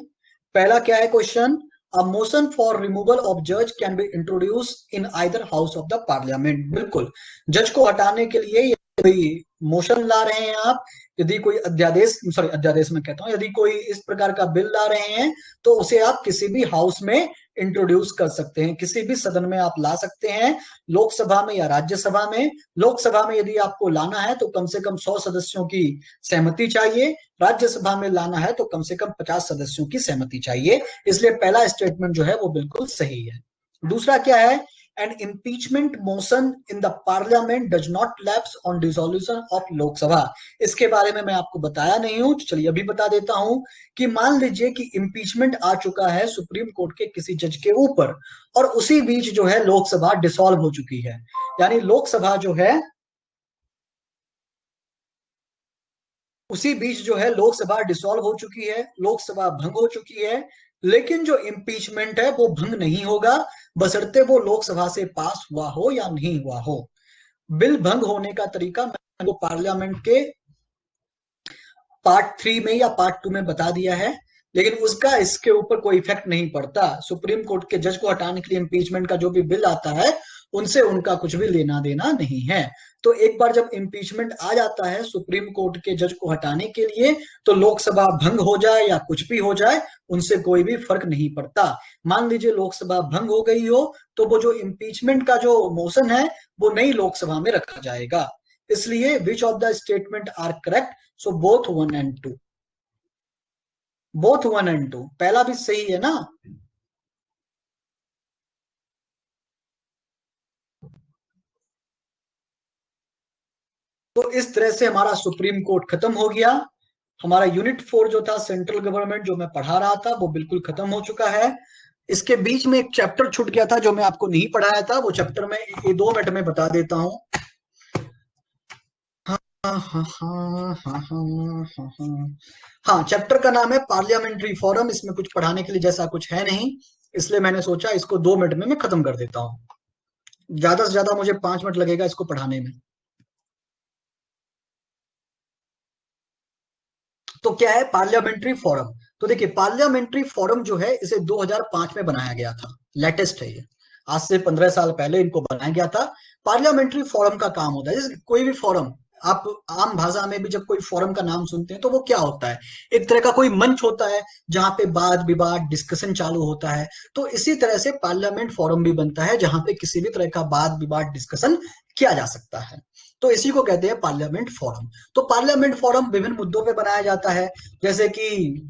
पहला क्या है question, A motion for removal of judge can be introduced in either house of the parliament। बिल्कुल, जज को हटाने के लिए कोई मोशन ला रहे हैं आप, यदि कोई अध्यादेश में कहता हूं, यदि कोई इस प्रकार का बिल ला रहे हैं तो उसे आप किसी भी हाउस में इंट्रोड्यूस कर सकते हैं, किसी भी सदन में आप ला सकते हैं, लोकसभा में या राज्यसभा में। लोकसभा में यदि आपको लाना है तो कम से कम 100 सदस्यों की सहमति चाहिए, राज्यसभा में लाना है तो कम से कम 50 सदस्यों की सहमति चाहिए, इसलिए पहला स्टेटमेंट जो है वो बिल्कुल सही है। दूसरा क्या है, an impeachment motion in the parliament does not lapse on dissolution of Lok Sabha। इसके बारे में मैं आपको बताया नहीं हूं, चलिए अभी बता देता हूं कि मान लीजिए कि इम्पीचमेंट आ चुका है सुप्रीम कोर्ट के किसी जज के ऊपर, और उसी बीच जो है लोकसभा डिसॉल्व हो चुकी है, यानी लोकसभा जो है उसी बीच जो है लोकसभा डिसॉल्व हो चुकी है, लोकसभा भंग हो चुकी है, लेकिन जो इम्पीचमेंट है वो भंग नहीं होगा, बशर्ते वो लोकसभा से पास हुआ हो या नहीं हुआ हो। बिल भंग होने का तरीका मैंने पार्लियामेंट के पार्ट 3 में या पार्ट 2 में बता दिया है, लेकिन उसका इसके ऊपर कोई इफेक्ट नहीं पड़ता। सुप्रीम कोर्ट के जज को हटाने के लिए इम्पीचमेंट का जो भी बिल आता है उनसे उनका कुछ भी लेना देना नहीं है। तो एक बार जब इम्पीचमेंट आ जाता है सुप्रीम कोर्ट के जज को हटाने के लिए, तो लोकसभा भंग हो जाए या कुछ भी हो जाए, उनसे कोई भी फर्क नहीं पड़ता। मान लीजिए लोकसभा भंग हो गई हो, तो वो जो इम्पीचमेंट का जो मोशन है वो नई लोकसभा में रखा जाएगा। इसलिए which of the statement are correct? So both 1 and 2। Both 1 and 2, पहला भी सही है ना। तो इस तरह से हमारा सुप्रीम कोर्ट खत्म हो गया। हमारा यूनिट 4 जो था सेंट्रल गवर्नमेंट, जो मैं पढ़ा रहा था, वो बिल्कुल खत्म हो चुका है। इसके बीच में एक चैप्टर छूट गया था जो मैं आपको नहीं पढ़ाया था, वो चैप्टर मैं ये 2 मिनट में बता देता हूँ। हाँ हाँ हाँ हाँ हाँ हाँ हाँ। हाँ, चैप्टर का नाम है पार्लियामेंट्री फोरम। इसमें कुछ पढ़ाने के लिए जैसा कुछ है नहीं, इसलिए मैंने सोचा इसको 2 मिनट में मैं खत्म कर देता हूँ। ज्यादा से ज्यादा मुझे 5 मिनट लगेगा इसको पढ़ाने में। तो क्या है पार्लियामेंट्री फोरम? तो देखिए, पार्लियामेंट्री फोरम जो है इसे 2005 में बनाया गया था। लेटेस्ट है ये, आज से 15 साल पहले इनको बनाया गया था। पार्लियामेंट्री फोरम का काम होता है, जैसे कोई भी फोरम, आप आम भाषा में भी जब कोई फोरम का नाम सुनते हैं तो वो क्या होता है? एक तरह का कोई मंच होता है जहां पे वाद विवाद डिस्कशन चालू होता है। तो इसी तरह से पार्लियामेंट फोरम भी बनता है जहां पे किसी भी तरह का वाद विवाद डिस्कशन किया जा सकता है। तो इसी को कहते हैं पार्लियामेंट फोरम। तो पार्लियामेंट फोरम विभिन्न मुद्दों पे बनाया जाता है, जैसे कि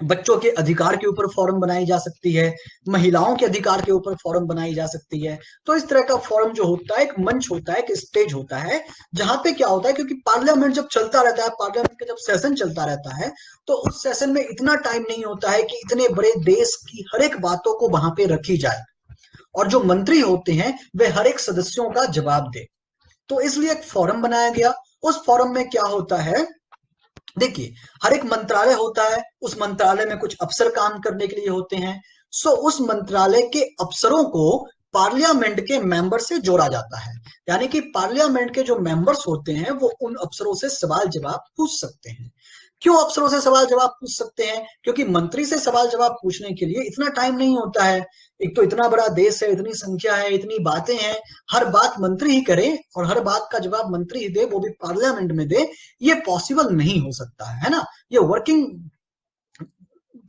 बच्चों के अधिकार के ऊपर फोरम बनाई जा सकती है, महिलाओं के अधिकार के ऊपर फोरम बनाई जा सकती है। तो इस तरह का फोरम जो होता है, एक मंच होता है, एक स्टेज होता है, जहां पे क्या होता है, क्योंकि पार्लियामेंट जब चलता रहता है, पार्लियामेंट का जब सेशन चलता रहता है, तो उस सेशन में इतना टाइम नहीं होता है कि इतने बड़े देश की हर एक बातों को वहां पे रखी जाए, और जो मंत्री होते हैं वे हर एक सदस्यों का जवाब दे। तो इसलिए एक फोरम बनाया गया। उस फोरम में क्या होता है, देखिए, हर एक मंत्रालय होता है, उस मंत्रालय में कुछ अफसर काम करने के लिए होते हैं। सो उस मंत्रालय के अफसरों को पार्लियामेंट के मेंबर से जोड़ा जाता है। यानी कि पार्लियामेंट के जो मेंबर्स होते हैं वो उन अफसरों से सवाल जवाब पूछ सकते हैं। क्यों अफसरों से सवाल जवाब पूछ सकते हैं? क्योंकि मंत्री से सवाल जवाब पूछने के लिए इतना टाइम नहीं होता है। एक तो इतना बड़ा देश है, इतनी संख्या है, इतनी बातें हैं, हर बात मंत्री ही करे और हर बात का जवाब मंत्री ही दे, वो भी पार्लियामेंट में दे, ये पॉसिबल नहीं हो सकता है ना। ये वर्किंग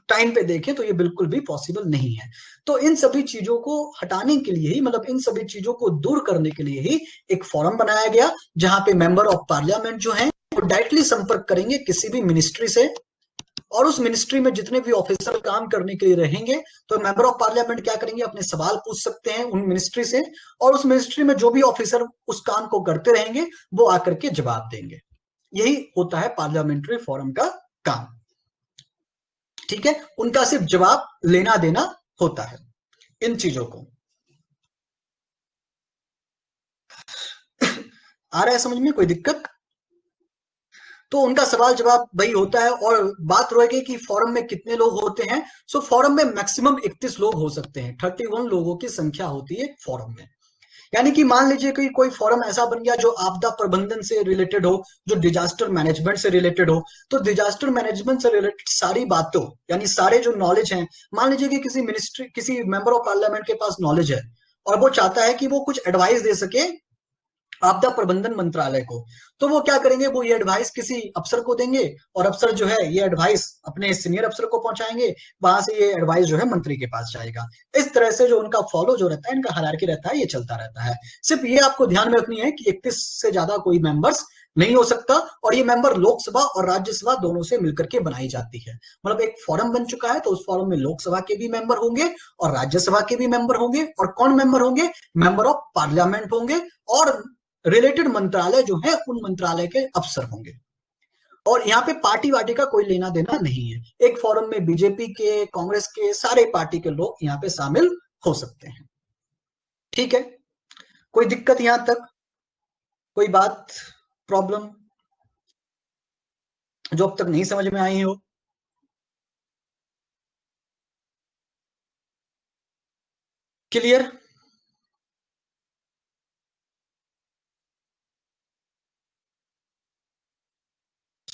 टाइम पे देखें तो ये बिल्कुल भी पॉसिबल नहीं है। तो इन सभी चीजों को हटाने के लिए ही, मतलब इन सभी चीजों को दूर करने के लिए ही एक फोरम बनाया गया, जहां पे मेंबर ऑफ पार्लियामेंट जो है वो डायरेक्टली संपर्क करेंगे किसी भी मिनिस्ट्री से, और उस मिनिस्ट्री में जितने भी ऑफिसर काम करने के लिए रहेंगे, तो मेंबर ऑफ पार्लियामेंट क्या करेंगे, अपने सवाल पूछ सकते हैं उन मिनिस्ट्री से, और उस मिनिस्ट्री में जो भी ऑफिसर उस काम को करते रहेंगे वो आकर के जवाब देंगे। यही होता है पार्लियामेंट्री फोरम का काम। ठीक है, उनका सिर्फ जवाब लेना देना होता है इन चीजों को। आ रहा है समझ में? कोई दिक्कत? तो उनका सवाल जवाब वही होता है। और बात रहेगी कि फॉरम में कितने लोग होते हैं। सो फॉरम में मैक्सिमम 31 लोग हो सकते हैं, 31 लोगों की संख्या होती है फॉरम में। यानी कि मान लीजिए कि कोई फॉरम ऐसा बन गया जो आपदा प्रबंधन से रिलेटेड हो, जो डिजास्टर मैनेजमेंट से रिलेटेड हो, तो डिजास्टर मैनेजमेंट से रिलेटेड सारी बातों, यानी सारे जो नॉलेज हैं, मान लीजिए कि किसी मिनिस्ट्री, किसी मेंबर ऑफ पार्लियामेंट के पास नॉलेज है और वो चाहता है कि वो कुछ एडवाइस दे सके आपदा प्रबंधन मंत्रालय को, तो वो क्या करेंगे, वो ये एडवाइस किसी अफसर को देंगे, और अफसर जो है ये एडवाइस अपने सीनियर अफसर को पहुंचाएंगे, वहां से ये एडवाइस जो है मंत्री के पास जाएगा। इस तरह से जो उनका फॉलो जो रहता है, इनका हायरार्की रहता है, ये चलता रहता है। सिर्फ ये आपको ध्यान में रखनी है कि 31 से ज्यादा कोई मेंबर्स नहीं हो सकता, और ये मेंबर लोकसभा और राज्यसभा दोनों से मिलकर के बनाई जाती है। मतलब एक फॉरम बन चुका है तो उस फॉरम में लोकसभा के भी मेंबर होंगे और राज्यसभा के भी मेंबर होंगे, और कौन मेंबर होंगे, मेंबर ऑफ पार्लियामेंट होंगे, और रिलेटेड मंत्रालय जो है उन मंत्रालय के अफसर होंगे। और यहाँ पे पार्टी वार्टी का कोई लेना देना नहीं है। एक फोरम में बीजेपी के, कांग्रेस के, सारे पार्टी के लोग यहाँ पे शामिल हो सकते हैं। ठीक है, कोई दिक्कत यहां तक? कोई बात, प्रॉब्लम जो अब तक नहीं समझ में आई हो? क्लियर?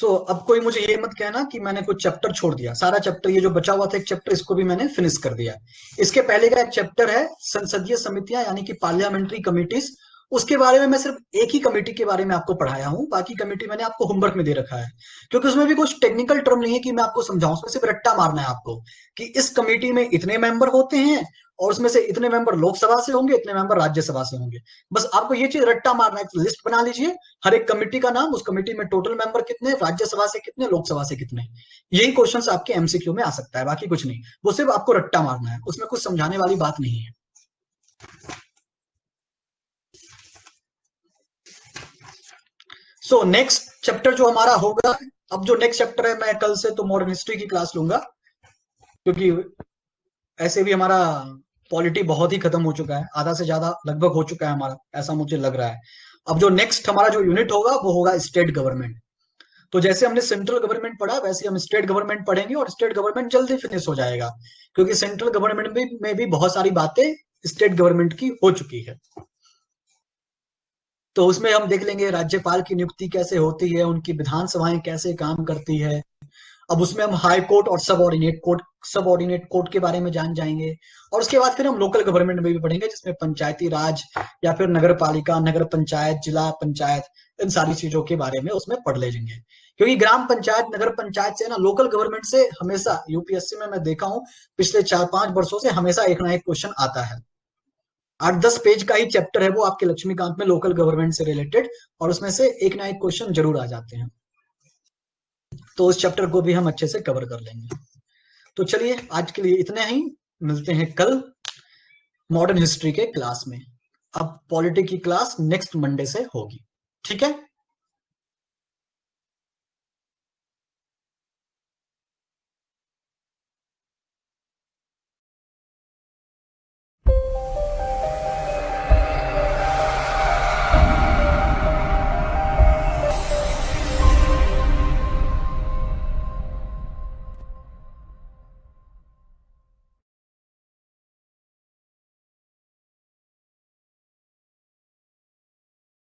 अब कोई मुझे ये मत कहना कि मैंने कुछ चैप्टर छोड़ दिया। सारा चैप्टर, ये जो बचा हुआ था एक चैप्टर, इसको भी मैंने फिनिश कर दिया। इसके पहले का एक चैप्टर है संसदीय समितियां यानी कि पार्लियामेंट्री कमिटीज। उसके बारे में मैं सिर्फ एक ही कमेटी के बारे में आपको पढ़ाया हूँ, बाकी कमेटी मैंने आपको होमवर्क में दे रखा है, क्योंकि उसमें भी कुछ टेक्निकल टर्म नहीं है कि मैं आपको समझाऊं। उसमें सिर्फ रट्टा मारना है आपको कि इस कमेटी में इतने मेंबर होते हैं और उसमें से इतने मेंबर लोकसभा से होंगे, इतने मेंबर राज्यसभा से होंगे। बस आपको ये चीज रट्टा मारना है, लिस्ट बना लीजिए हर एक कमेटी का नाम, उस कमेटी में टोटल मेंबर कितने, राज्यसभा से कितने, लोकसभा से कितने। यही क्वेश्चंस आपके एमसीक्यू में आ सकता है, बाकी कुछ नहीं। वो सिर्फ आपको रट्टा मारना है, उसमें कुछ समझाने वाली बात नहीं है। नेक्स्ट चैप्टर जो हमारा होगा, अब जो नेक्स्ट चैप्टर है, मैं कल से तो मॉडर्न हिस्ट्री की क्लास लूंगा, क्योंकि ऐसे भी हमारा पॉलिटी बहुत ही खत्म हो चुका है, आधा से ज्यादा लगभग हो चुका है हमारा, ऐसा मुझे लग रहा है। अब जो नेक्स्ट हमारा जो यूनिट होगा वो होगा स्टेट गवर्नमेंट। तो जैसे हमने सेंट्रल गवर्नमेंट पढ़ा, वैसे हम स्टेट गवर्नमेंट पढ़ेंगे, और स्टेट गवर्नमेंट जल्दी फिनिश हो जाएगा, क्योंकि सेंट्रल गवर्नमेंट में भी बहुत सारी बातें स्टेट गवर्नमेंट की हो चुकी है। तो उसमें हम देख लेंगे राज्यपाल की नियुक्ति कैसे होती है, उनकी विधानसभाएं कैसे काम करती है। अब उसमें हम हाई कोर्ट और सबऑर्डिनेट कोर्ट के बारे में जान जाएंगे। और उसके बाद फिर हम लोकल गवर्नमेंट में भी पढ़ेंगे, जिसमें पंचायती राज या फिर नगर पालिका, नगर पंचायत, जिला पंचायत, इन सारी चीजों के बारे में उसमें पढ़ ले लेंगे। क्योंकि ग्राम पंचायत, नगर पंचायत से ना, लोकल गवर्नमेंट से हमेशा यूपीएससी में मैं देखा हूँ पिछले 4-5 वर्षों से हमेशा एक ना एक क्वेश्चन आता है। 8-10 पेज का ही चैप्टर है वो आपके लक्ष्मीकांत में, लोकल गवर्नमेंट से रिलेटेड, और उसमें से एक ना एक क्वेश्चन जरूर आ जाते हैं। तो उस चैप्टर को भी हम अच्छे से कवर कर लेंगे। तो चलिए आज के लिए इतना ही, मिलते हैं कल मॉडर्न हिस्ट्री के क्लास में। अब पॉलिटी की क्लास नेक्स्ट मंडे से होगी, ठीक है।